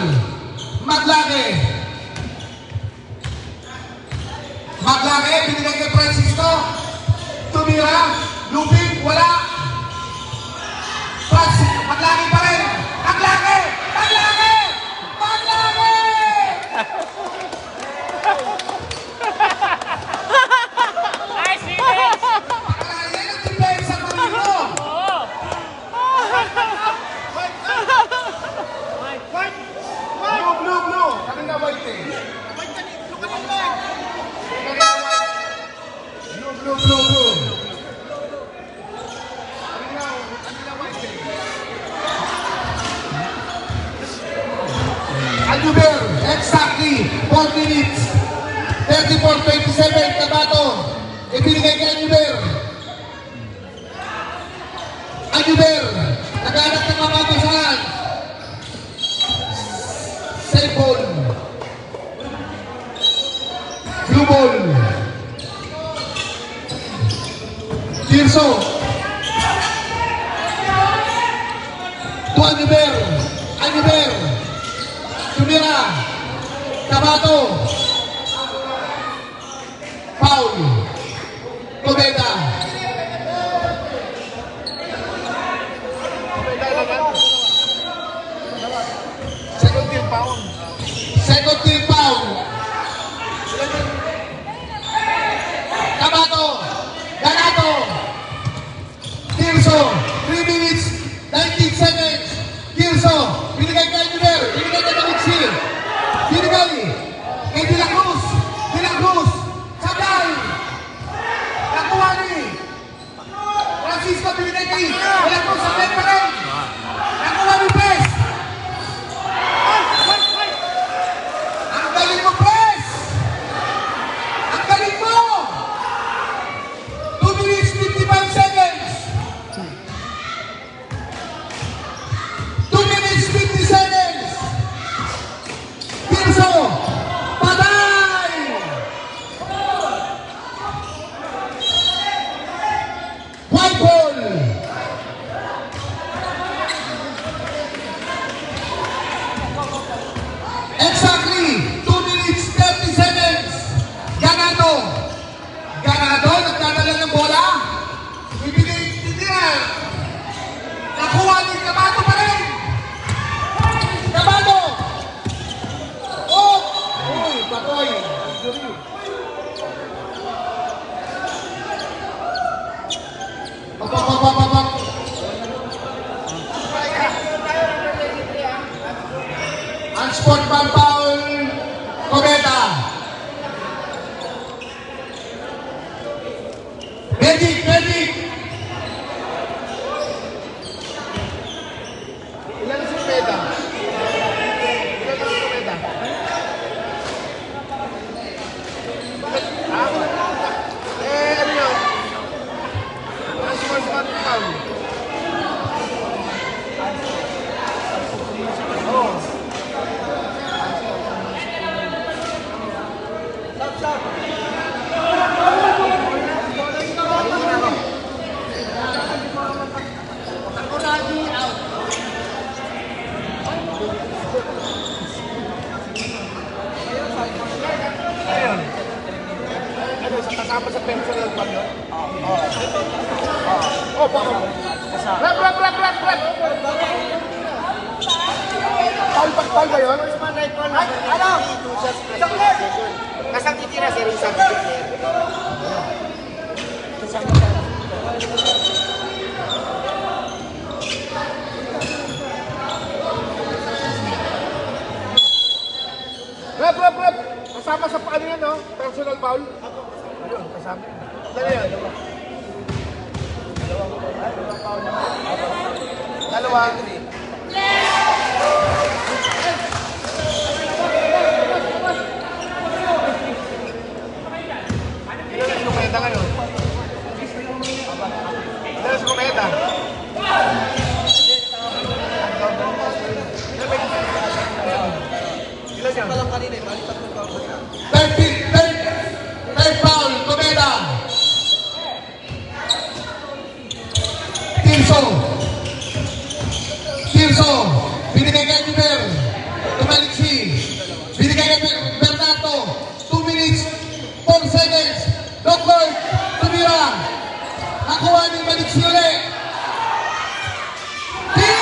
Maglaki, binigay kay Francisco. Tumira, Lupin, wala. Francisco, Maglaki pa rin. Maglaki! Nice, defense! Yan ang depensa ko nito. Oo! Blue. Kanina white eh. Blue. Kanina white eh. Aljuber, exactly 4 minutes. 34-27, Tabato. Ibinigay kay Aljuber, naghanap ng mapapasahan. Safe ball. Blue ball. Tirso. To Aljuber. Tumira. Tabato. Foul. Cobeta. Second team foul. Tabato. Ganato. Tirso. 3 minutes, 19 seconds. Tirso. Binigay kay Aljuber. Binigay kay Maliksi. Binigay kay De La Cruz. Sabay. Nakuha ni Francisco. Binigay kay De La Cruz. Sabay pa rin. Nakuha ni Pes. Ang galing mo, Pes! Ang galing mo! 2 minutes, 55 seconds. 2 minutes, 50 seconds. Tirso! Patay! White ball! Exactly 2 minutes, 30 seconds. Ganado, nagdadala ng bola. Ibigay niya. Nakuha ni Tabato pa rin. Tabato! Oh! Uy, patoy. Papapapapap. Unsportsman foul. Cobeta. Medic. Ilan si Cobeta? Ano yun? Unsportsman foul. Oh. Opo. Rep. Foul ba yun? Ano? Kasang titira si Rizal. Rep. Kasama sa paano yan, no? Personal foul. Ayun, kasama. Dali yan. Dalawa. Ilan sa kumeta ngayon? Ilan sa kumeta? Ilan yan? Palang kanina eh, balik tatlong foul. Third foul, Cometa. Tirso. Binigay kay Juber. Tumaliksi. Binigay kay Bernardo. 2 minutes, 4 seconds. Doctor, tumira. Nakuha ni Maliksi ulit.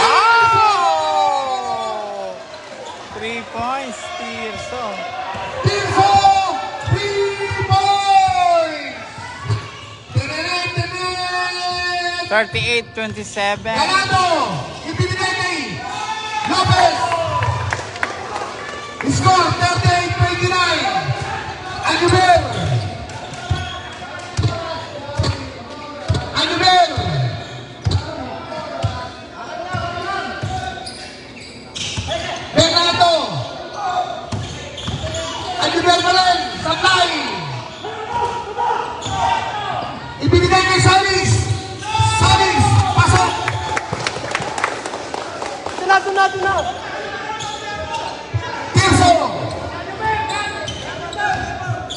Oh! 3 points, Tirso. Tirso! 3 points! 38-27. Ganado! Ibinigay kay Lopez! Score 38-29! Aguber! Bernardo! Aguber pa rin! Sablay! Ibinigay kay Salis! Pasok! Tuna. Tirso!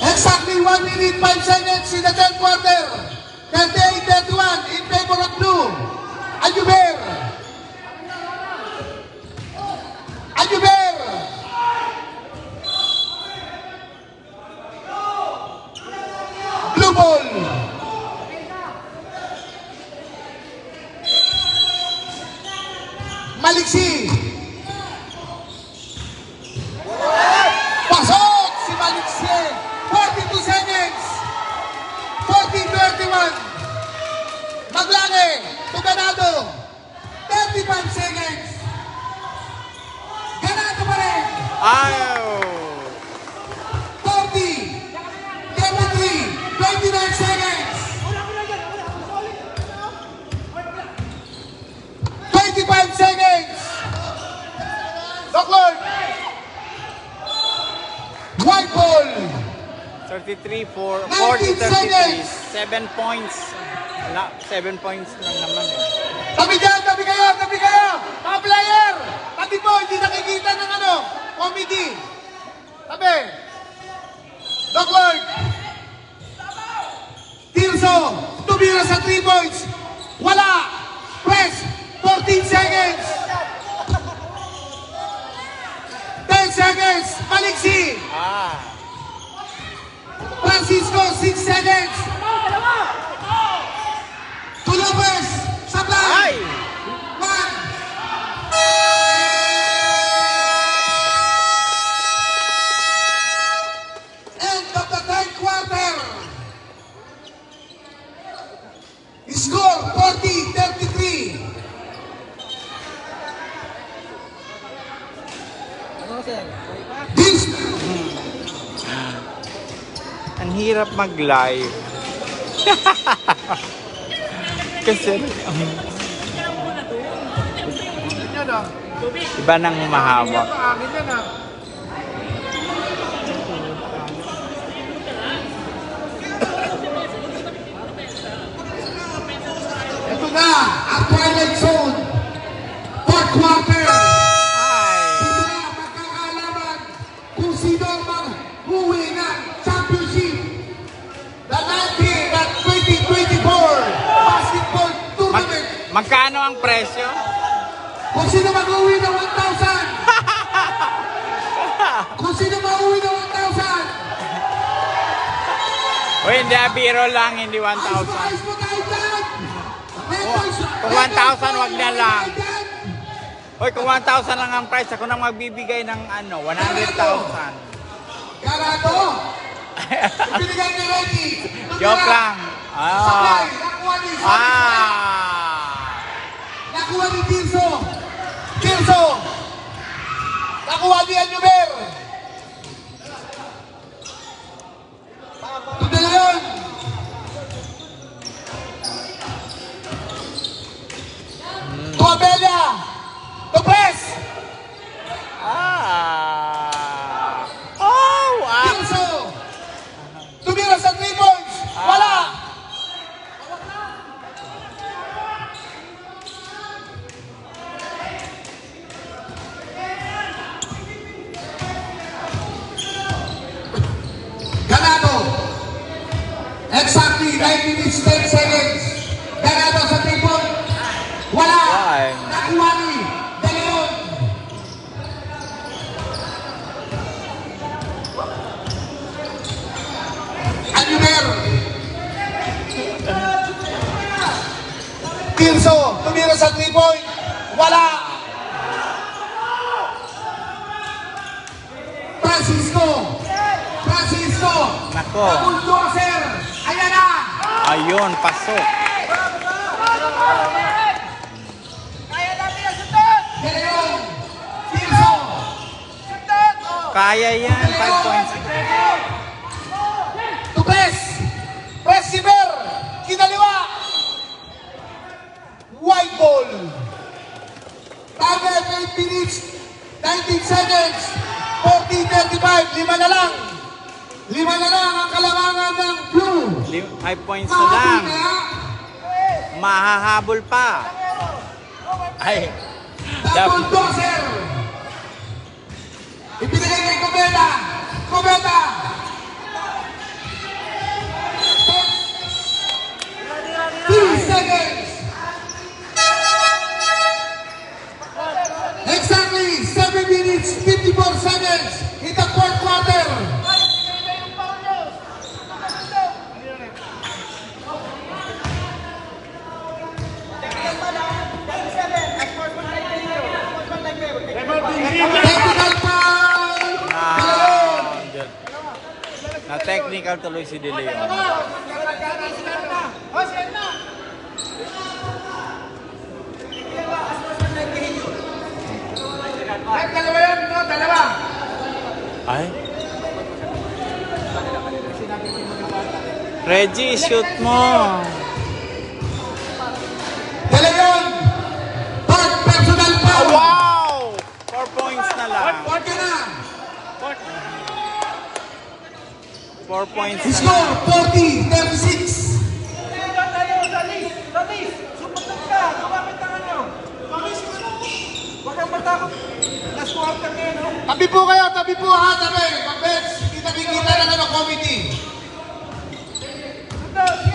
Exactly 1 minute 5 seconds in the third quarter. 38-31 in favor of blue. Aguber! Blue ball! Maliksi! Pasok! Si Maliksi! 42 seconds! 14-31! Maglane! Ganado! 35 seconds! Ganado pa rin! Ayaw! 40! 33! 29 seconds! 25 seconds! Doctor! White ball! 40-33. 7 points. Wala, 7 points lang naman. Tabi dyan! Tabi kayo! Mga player! Tabi mo! Hindi nakikita ng committee! Tabi! Doctor! Tirso! Tumira sa 3 points! Wala! Press! 14 seconds! 10 seconds! Maliksi! Francisco, 6 seconds! To Lopez! Sablay! Ay! 1! End of the third quarter! Score 40-33! This Ang hirap mag-live. Kasi iba nang humahawak. ito na ang Twilight Zone. Fourth quarter. Dito na magkakaalaman kung sino ang mag-uwi ng championship. The 2024 basketball tournament. Magkano ang presyo? Kung sino mag-uwi ng 1,000. Kung sino mag-uwi ng 1,000. O hindi, biro lang, hindi 1,000. Ayos mo tayo dyan. Metal kung 1,000 wag na lang. Hoy, kung 1,000 lang ang price, ako nang magbibigay ng 100,000. Ganado! Ibinigay ni Reggie! Joke lang. Sakay! Nakuha ni Nakuha ni Tirso! Tirso! Nakuha ni Anuber! Ito na yun! Tuabella! Tupres! Tirso! Tumira sa 3 points! Wala! Ganado! Exactly 9 minutes 10 seconds! Ganado sa 3 point! Wala! Nakuha ni De Leon! Anuber! Tirso! Tumira sa 3 point! Wala! Francisco! Francisco! Nako. Bulldozer! Ayan na! Ayun, pasok. De Leon! Tirso! Kaya yan, 5 points. Tupres! Receiver! Kinaliwa! White ball! Target 8 minutes 19 seconds 40-35, 5 na lang! 5 na lang ang kalamangan ng blue! 5 points na lang. Mahahabol pa. Ay. Double dozer! Ibinigay kay Cubeta! Cubeta! 2 seconds! Exactly 7 minutes 54 seconds in the 4th quarter! Technical foul! Na technical tuloy si De Leon. Dalawa yun, no? Dalawa! Ay. Reggie, shoot mo. De Leon! Third personal foul! Wow! 4 points na lang. Order na! 4 points na Score lang. 40-36! Tabi po kayo, tabi po ha, tabi! Pag-bets, kita-kikita na ng committee.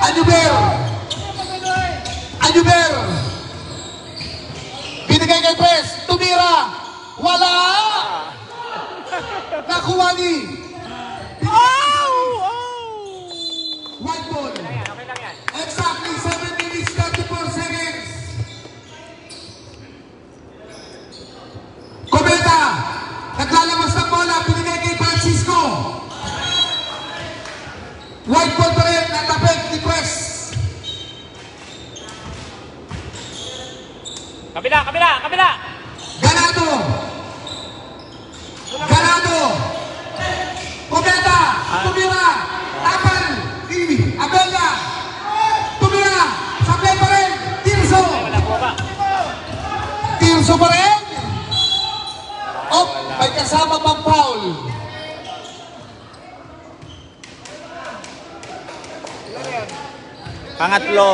Anuber! Anuber! Binigay kay Pres, tumira! Wala! Nakuha ni! White ball! Exactly 7 minutes 34 seconds! Cubeta! Naglalabas ng bola, binigay kay Francisco! White ball pa rin, natapik ni Pres! Kabila, kabila, kabila! Ganado! Ganado! Cubeta! Tumira! Tapal! Abella! Tumira! Sablay pa rin! Tirso! Wala po ba? Tirso pa rin! Oh, may kasama pang foul! Pangatlo.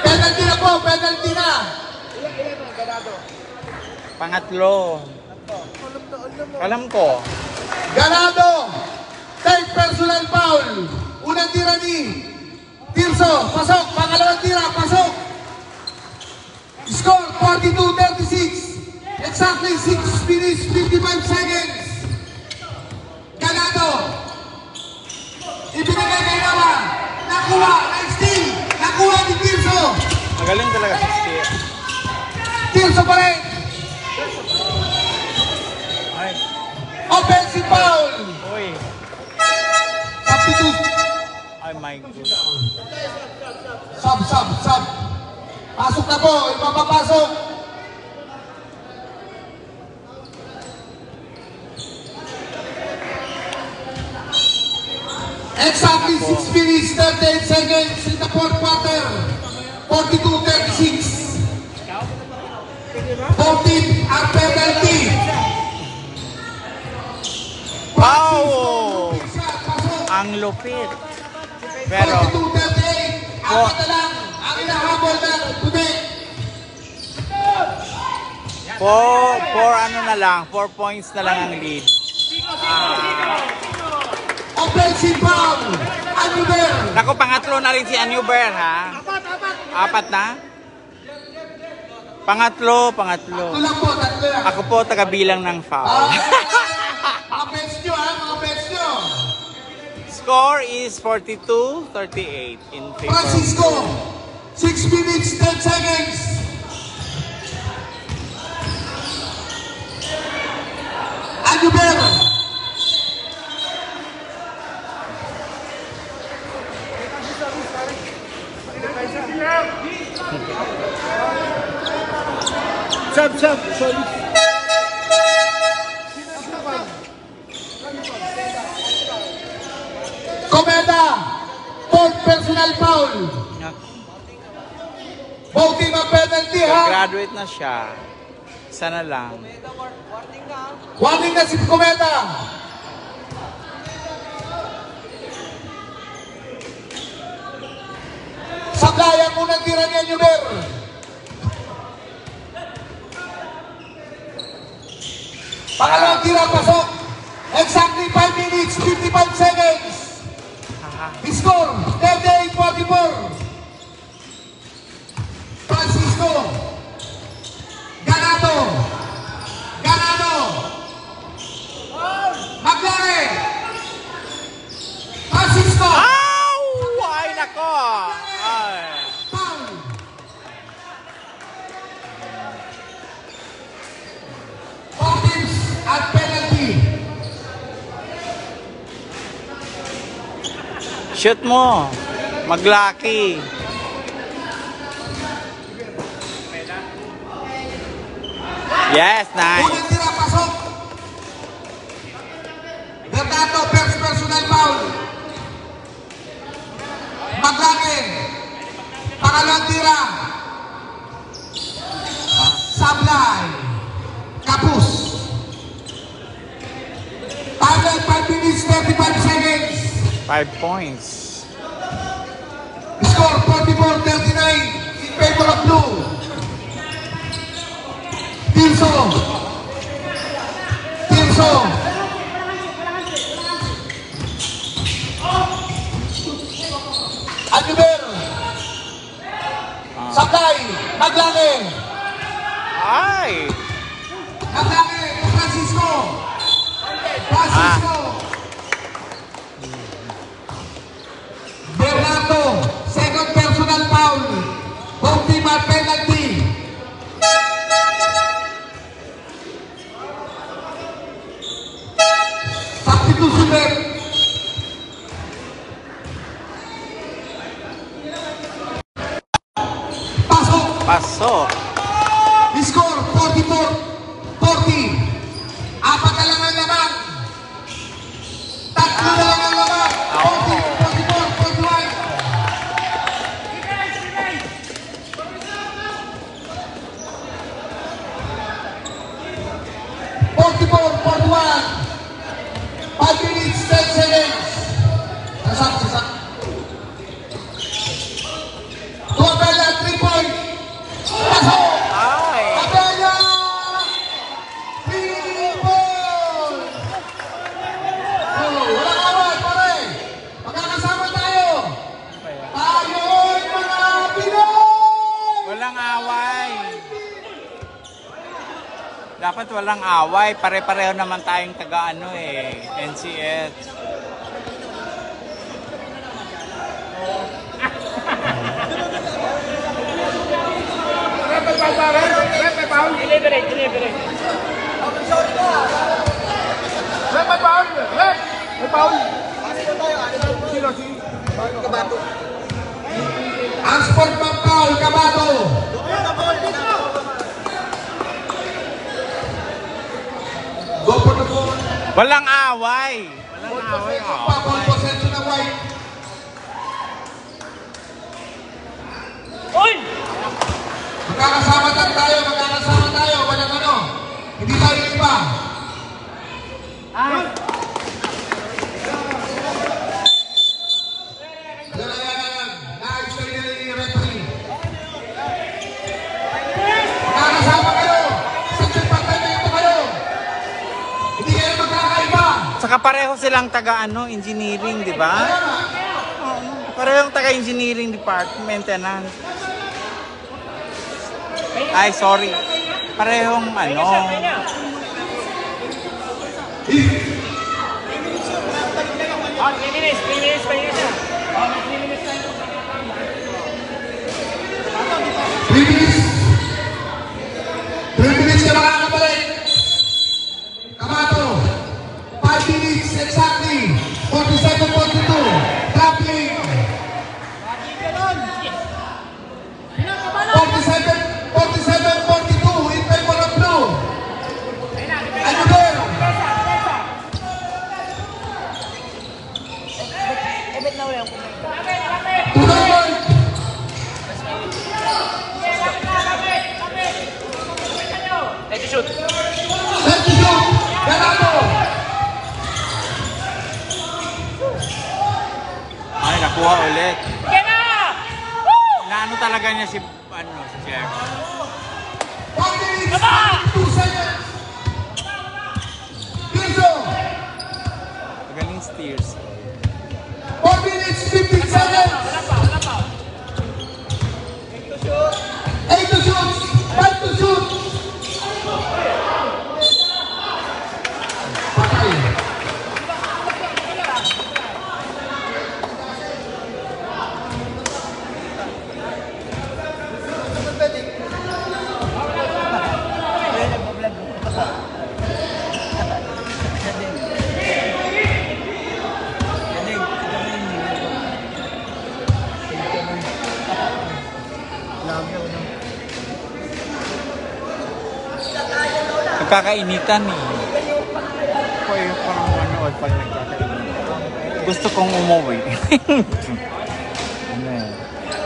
Penalty na po! Penalty na! Pangatlo. Alam ko. Ganado! Third personal foul! Unang tira ni Tirso, pasok! Pangalawang tira, pasok! Score 42-36! Exactly 6 minutes 55 seconds! Ganado! Ibinigay kay Nawa! Nakuha! Nice steal! Nakuha ni Tirso! Magaling talaga. Tirso pa rin. Ay. Offensive foul. Uy. Substitute. Ay my God. Sub. Pasok na po. Ipapapasok. Exactly 6 minutes, 38 seconds in the fourth quarter. 42-36. 14 ang penalty. Wow! Pasok. Ang lupit. Pero, 42-38. Apat na lang ang inahabol ng today. 4 points na lang ang lead. Offensive foul. Anuber. Naku, pangatlo na rin si Anuber, ha? Apat na? Pangatlo. Tatlo lang po, tatlo lang. Ako po taga-bilang ng foul. Mga bets nyo ha, mga bets nyo. Score is 42-38 in favor. Francisco, 6 minutes, 10 seconds. Anuber. Solid. Cometa, fourth personal foul. Both team ang penalty ha. Graduate na siya. Sana lang. Warning na si Cometa. Sagayang unang tira ni Anuber. Pangalawang tira, pasok. Exactly 5 minutes, 55 seconds. Score, 38-44. Francisco. Ganado. Maglare. Francisco. Ow! Ay, nako! Ay. Foul. Four teams at penalty. Shoot mo. Maglaki. Yes, nice. Unang tira, pasok. Berdato, first personal foul. Maglaki. Pangalawang tira. Sablay. Kapus. Tagay 5 minutes, 35 seconds. 5 points. Score 44-39 in favor of blue. Tirso. Anuber. Sakay. Maglaki. Ay! Maglaki. Francisco. Bernardo. Second personal foul. Both team at penalty. Substitution net. Pasok. Score 44-40. Apat na lang ang laban. Tatlo na lang ang laban. 44-41. 5 minutes, 10 seconds. Sasak. Tuwabela, 3 point. Pasok! Ay! Abella! 3 point! Oh, walang away, pare. Magkakasama tayo. Tayo'y mga Pinoy! Walang away. Dapat walang away. Pare-pareho naman tayong taga-ano eh. NCS. Repe, Deliberate, deliberate. Sorry ka. Red, may foul! Red! May foul! Ano ba tayo? Ano ba? Sino? Si... Kabato. Ang sport ng foul, Kabato! Go for the ball. Walang away. Walang away. Ball possession ng White. Uy! Magkakasama tayo. Walang ano. Hindi tayo iba. Yan. Nice play ni referee. Magkakasama kayo. Simple pantay na ito kayo. Hindi kayo magkakaiba. Saka pareho silang engineering, di ba? Kaya nga. Parehong taga-engineering department, maintenance. Ay, sorry. Parehong Oh, 3 minutes, 3 minutes pa yun siya. Oh, 3 minutes na yun. 3 minutes. 3 minutes ka makakabalik. Kabato. 5 minutes exactly. 47-42. Grappling. 47-42 in favor of blue. Ano there? Tuloy. Ready to shoot. Let's go. Ganado. Ay, nakuha ulit. Sige na! Woo! Naano talaga niya si Jeff. 1 minute. Tama! 2 seconds. Pinto. Magaling steers. 4 minutes, 15 seconds. Wala pa. 8 to shoot. 5 to shoot. Patay. Nagkakainitan eh. Ako yung parang manood pag nagkakainitan. Gusto kong umuwi.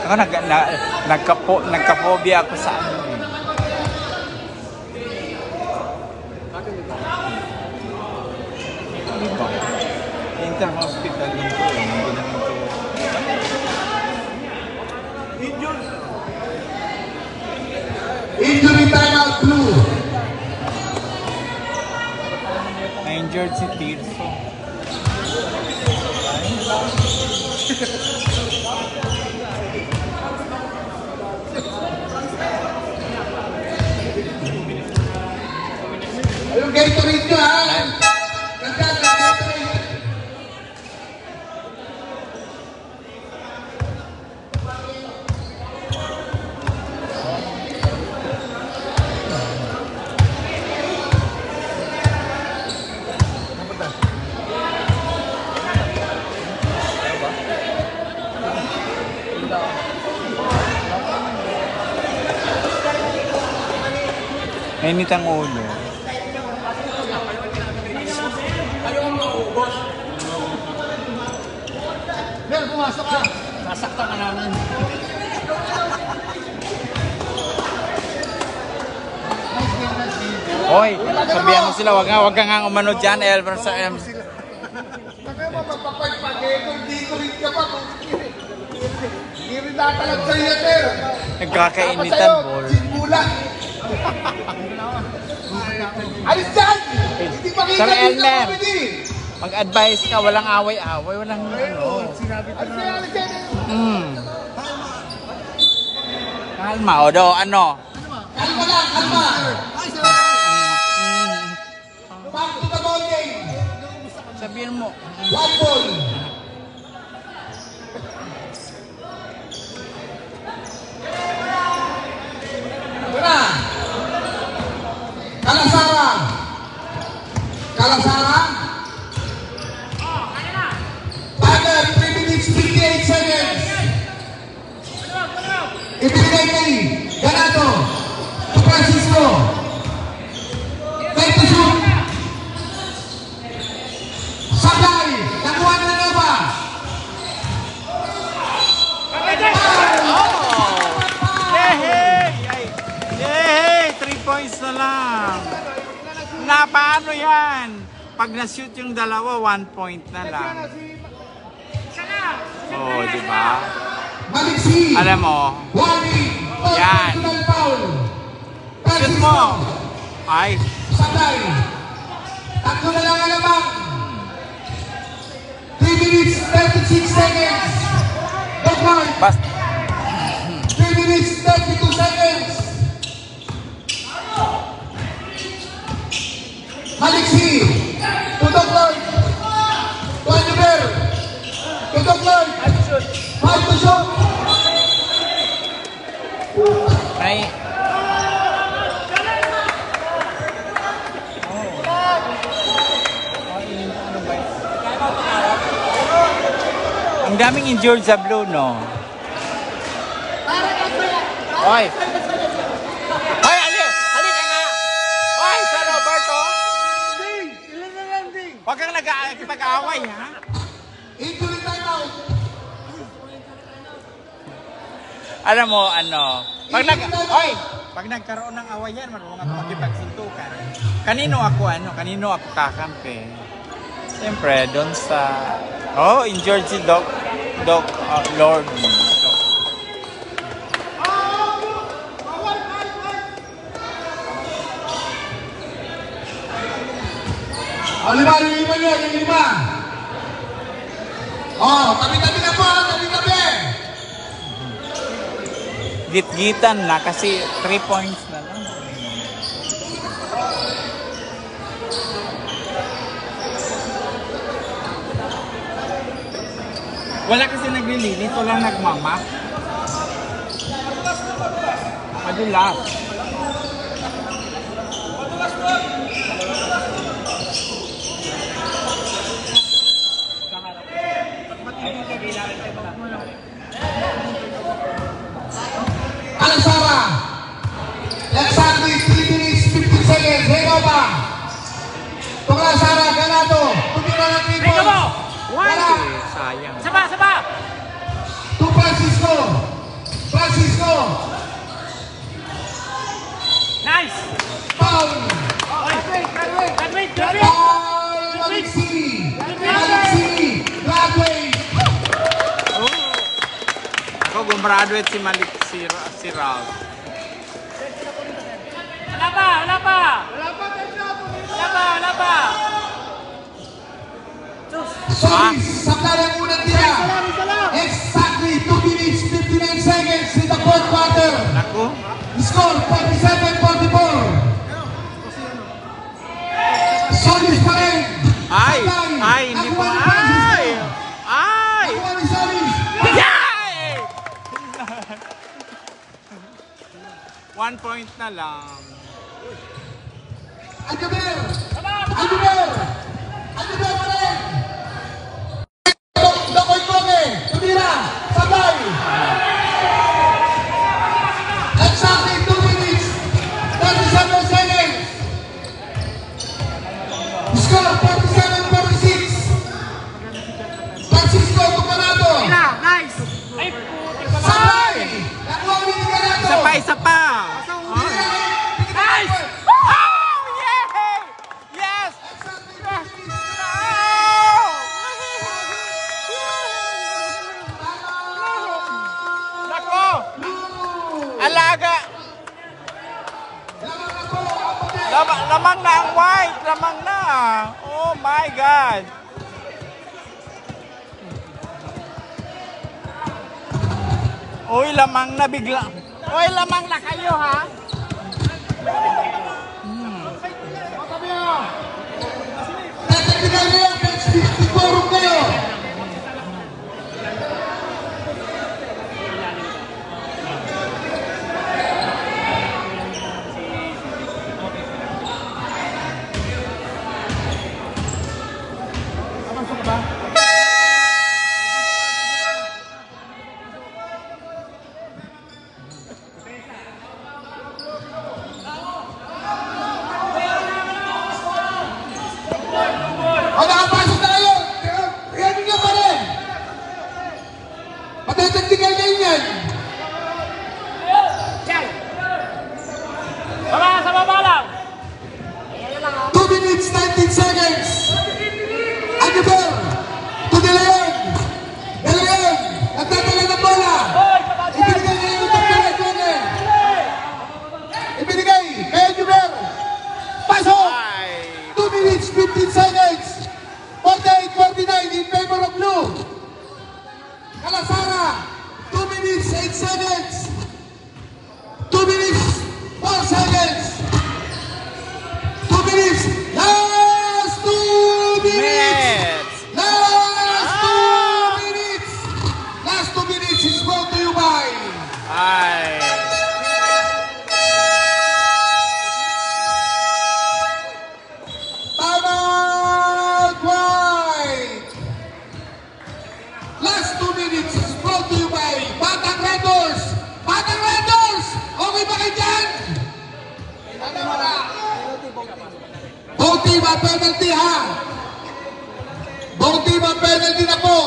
Ako nagka-phobia ako sa ano eh. Diba? Inter-hospital din ko eh. Hindi naman ko. Injury timeout blue. Na-injured si Tirso. Yung Gatorade nyo ha. Ganda na Gatorade. Mainit ang ulo. Mel, pumasok ka. Sasaktan ka namin. Hoy, sabihan mo sila, wag ka nga umano dyan, Elmer sa M. Kaya mapapagpag-eto, dito rin ka pa. Hindi rin natalag sa'yo yan, Mer. Nagkakainitan, Bol. Sinmula. Alis dyan! Hindi makita Sir dito Elmer. comedy. Mag-advise ka, walang away-away, walang ano. Alis dyan! Kalma, o do, ano? Kalma lang, kalma. Back to the ball game. Sabihin mo. One ball. Ito na. Ganado. To Francisco. Ready to shoot. Sablay. Nakuha na Nova. Yay! 3 points na lang. Na paano yan? Pag na-shoot yung dalawa, 1 point na lang. Oh, di ba? Maliksi. Alam mo, Warning. Yan. Personal foul. shoot mo. Ay, Sablay. Tatlo na lang alamang. 3 minutes, 36 seconds. No point. bas 3 minutes, 32 seconds. Maliksi. Tudok Lloyd. To Oliver. Tudok Lloyd. 5 to shoot. may... Ang daming injured sa blue, no? Oy! Oy, halika nga! Oy, Sir Roberto! Huwag kang nag-aaway, ha? Injury timeout. Alam mo, pag nagkaroon ng awayan, marunong ako makipagsintukan. Kanino ako kakampi? Siyempre, doon sa... Oh, injured si Doc Lord. O, lima nyo, yung lima. Oh, tabi-tabi na po, tabi-tabi. Git-gitan na kasi 3 points na lang. Wala kasi naglilinis, walang nagmama. Madulas. Alasara. Exactly 3 minutes, 15 seconds. Renova. Alasara, Ganado. Tumira ng 3 Tingnan mo! points. Wala. Sayang. Saba! To Francisco. Francisco. Nice! Foul. Graduate! Foul. Maliksi. Maliksi. Graduate. Ako gumraduate si Malik si Ralph. Wala pa! Solis. Sakla ng unang tira. Exactly 2 minutes, 59 seconds in the fourth quarter. Naku. Score 47-44. Solis pa rin. Ay, hindi po. Ay! Nakuha ni Solis. Yay! 1 point na lang. Aljaber pa rin. Dokoy Koge. Tumira. Sabay. Exactly 2 minutes, 37 seconds. Score 47-46. Francisco Tucanato. Nice! Ay, puti pa lang! Sabay. Nakuha ni Tucanato. Isa pa. Nice. Oh, yay! Yes! Nako! Alaga! Lamang na ang white! Lamang na! Oh my God! Uy, lamang na bigla! Uy, lamang na kayo, ha? Tatagpigan niyo, bench 54 kayo. Both team ang penalty ha. Both team ang penalty na po.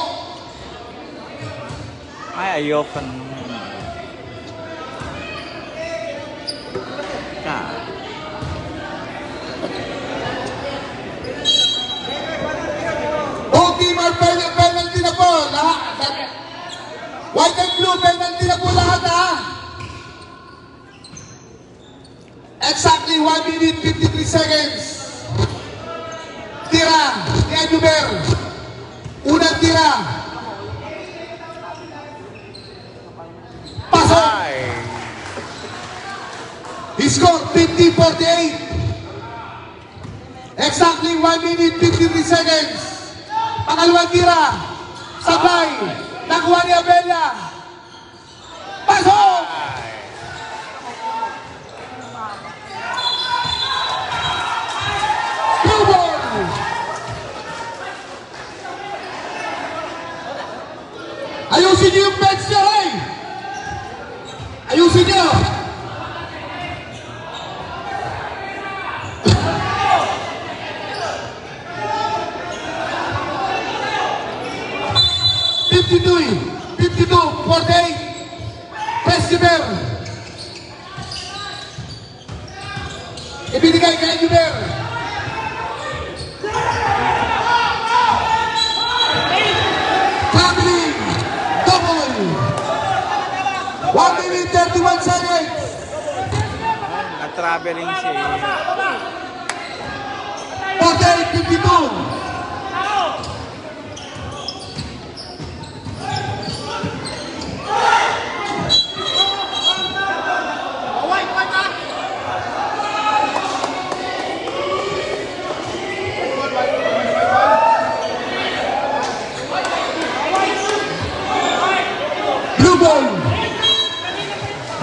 Ay, ayoko na. Both team ang penalty na po. Lahat. White and blue, penalty na po lahat ha. Exactly 1 minute 53 seconds. Tira ni Anuber. Unang tira. Pasok. He scored 50-48. Exactly 1 minute 53 seconds. Pangalawang tira. Sabay. Nakuha ni Abella. Pasok. Blue ball. Ayusin niyo yung bench niyo, eh. Ayusin niyo. Festival. Ibinigay kay Anuber. Traveling. Double. 1 minute 31 seconds. Na-traveling si... 48-52.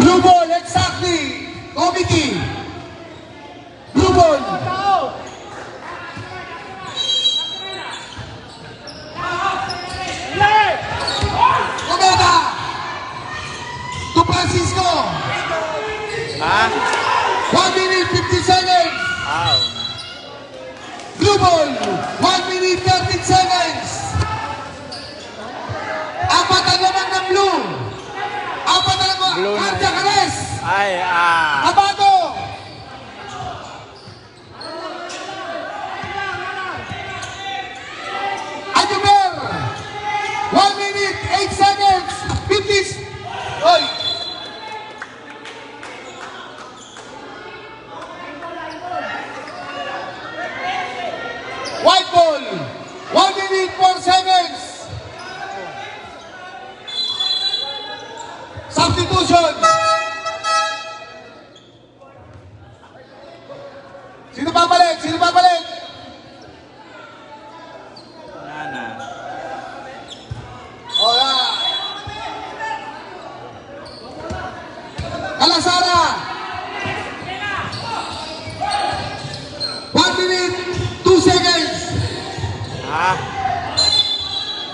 Blue ball, exactly. Committee. Blue ball. Cometa. To Francisco. Ha? 1 minute 50 seconds. Wow. Blue ball. 1 minute 13 seconds. Apat ang lamang ng blue. Apat ang lamang. Blue na Kanta yan. Kares. Ay, Abato. Anuber. 1 minute 8 seconds. 50. Oy. White ball. 1 minute 4 seconds. Substitution. Sino babalik? Sino babalik? wala na. Oh, yeah. Kalasara. 1 minute 2 seconds. Ha?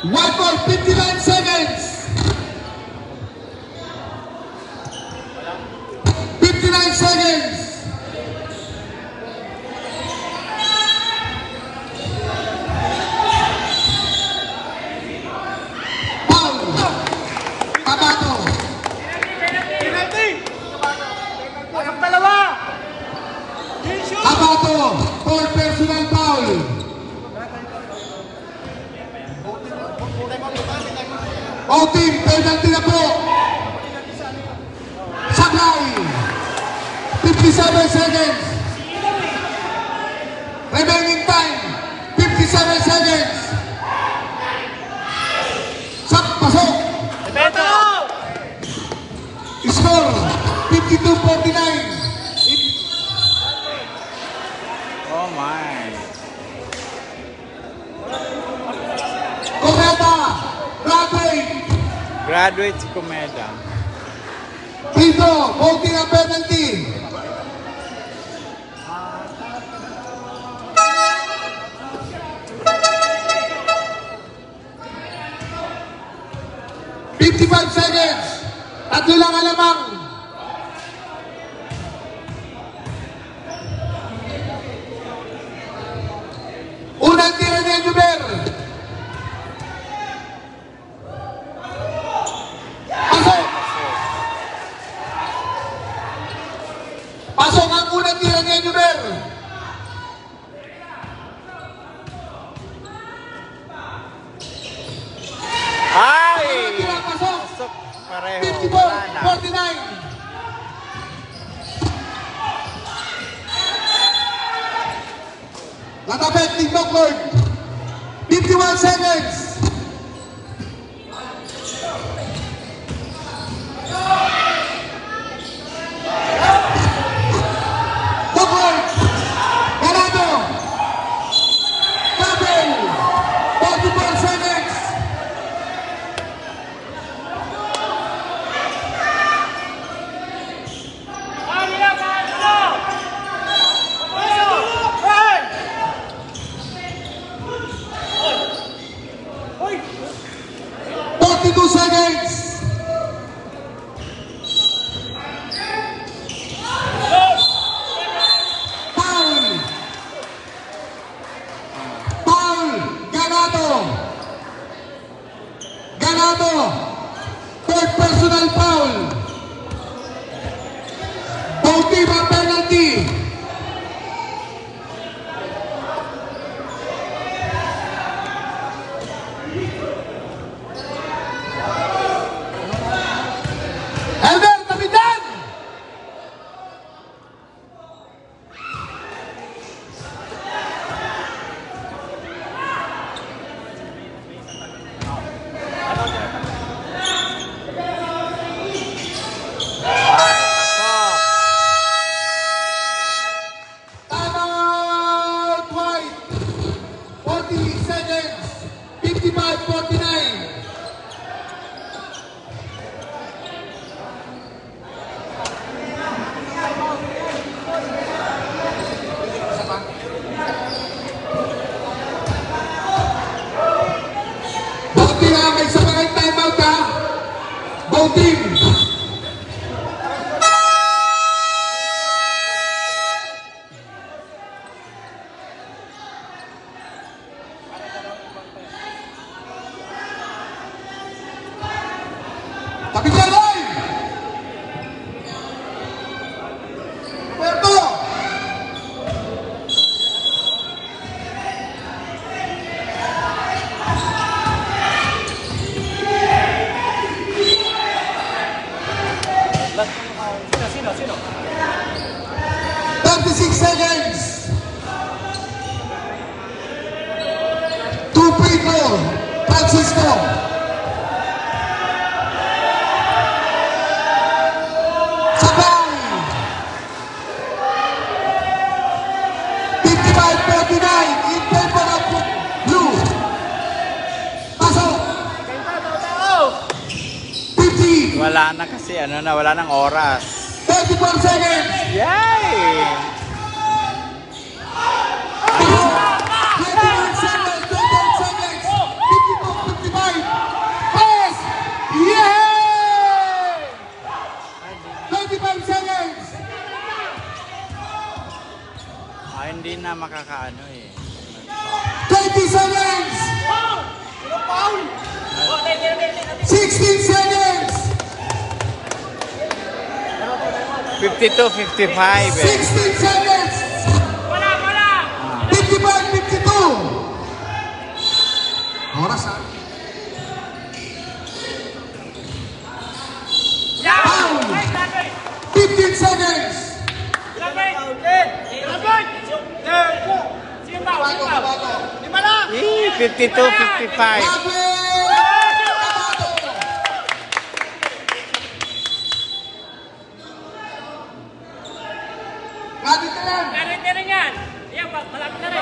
White ball 59 seconds. 59 seconds. Foul. Tabato. Penalty! Parang dalawa! Tabato. For personal foul. O-team, penalty na po. Sablay. 57 seconds. Remaining time, 57 seconds. Pasok. Beto! Score, 52-49. Oh my. Cometa, graduate. Graduate si Comeda. Dito, voting ang penalty. $55 seconds. Tatlo lang alamang. backward. 51 seconds. Backward. Ganado. Double. 44 seconds. Kanila, kanila! Hoy! 42 seconds. Foul. Foul. Ganado. Ganado. Third personal foul. Both team ang penalty. Elder, kapitan! Timeout White. 40 seconds. 55-49. Bounty na, may isa pa kayong timeout ha. Bounty. Kapitan Roy! Roberto! Sino? 36 seconds. 2 free throw. Francisco. Sabay. 55-49 in favor of blue. Pasok. 50. Wala na kasi, wala nang oras. 34 seconds. Yay! 21 seconds, 28 seconds, 54, 55. Pass! Yay! 25 seconds. Hindi na makakaano eh. 20 seconds. 16 seconds. 52-55 eh. 16 seconds. Wala! 55, 52. Oras ha. Foul. 15 seconds. Bago. 52-55. Bago. Kapit na lang. Meron na rin yan. Ayan, malapit na rin.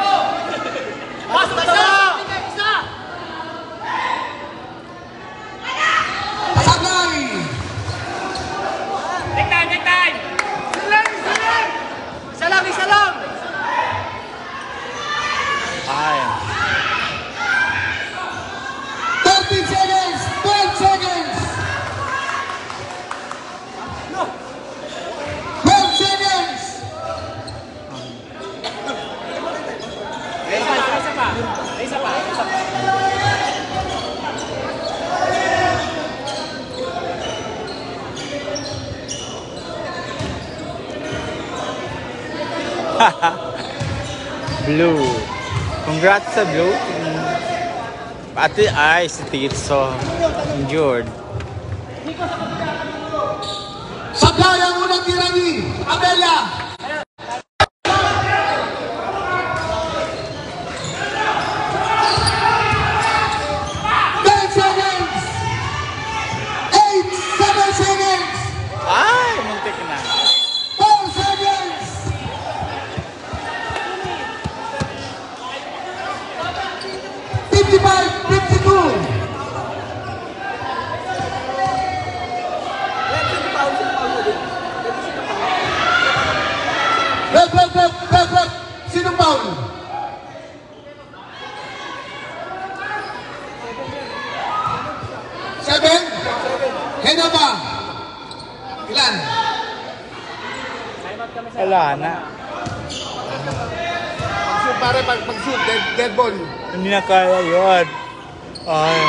Pasok na! Isa! Sabay. Take time! Isa lang! Ay. 13 seconds. 12 seconds. 12 seconds. Isa pa. Blue. Congrats sa Blue. Pati ay si Titso injured. Sabay ang unang tira ni Abella. Red, red, red, red, red. Sino foul? Seven? Hena ba? Ilan? Wala na. Pag-shoot pare, pag-shoot, dead ball. Hindi na kaya yun. Ay.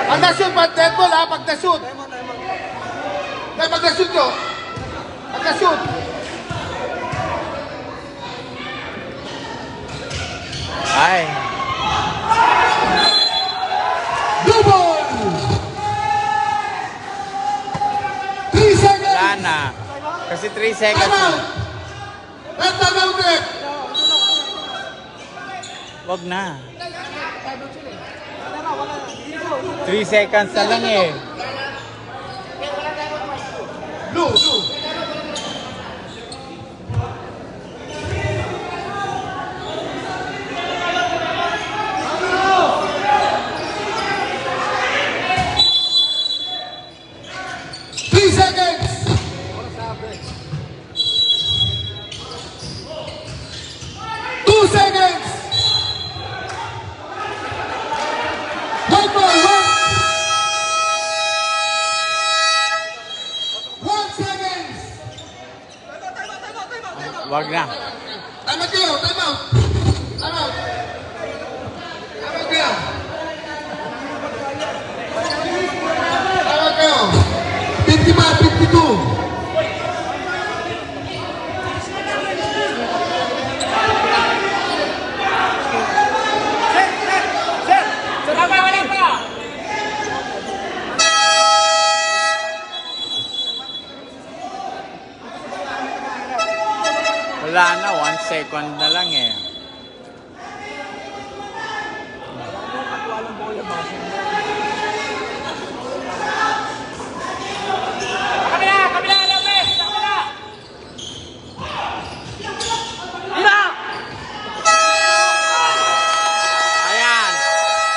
Pag na-shoot, dead ball ha, pag na-shoot. Pag na-shoot nyo. Pag na-shoot. Ay. Double! 3 seconds! Wala na. Kasi 3 seconds Time na. out! Red time out red! Wag na. 3 seconds na lang eh. Blue, blue. Wag na. Time out kayo, time out. Time out. Time out kayo. Time out kayo. 55, 52. Wala na, 1 second na lang eh. Kabila, Lopez! Kabila! Ayan.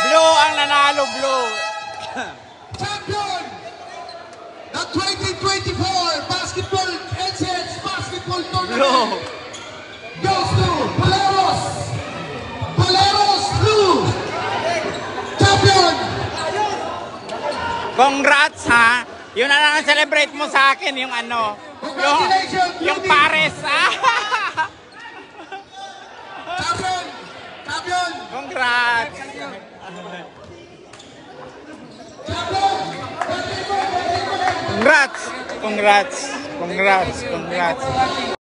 Blue ang nanalo, blue. Champion! The 2024 Basketball NCH Basketball Tournament Blue. goes to Boleros! Boleros Blue! Champion! Congrats ha. Yun na lang ang celebrate mo sa akin, yung ano. Congratulations, Yung Rudy. pares. Champion! Champion! Congrats. Champion! Congrats. Congrats. Congrats. Congrats.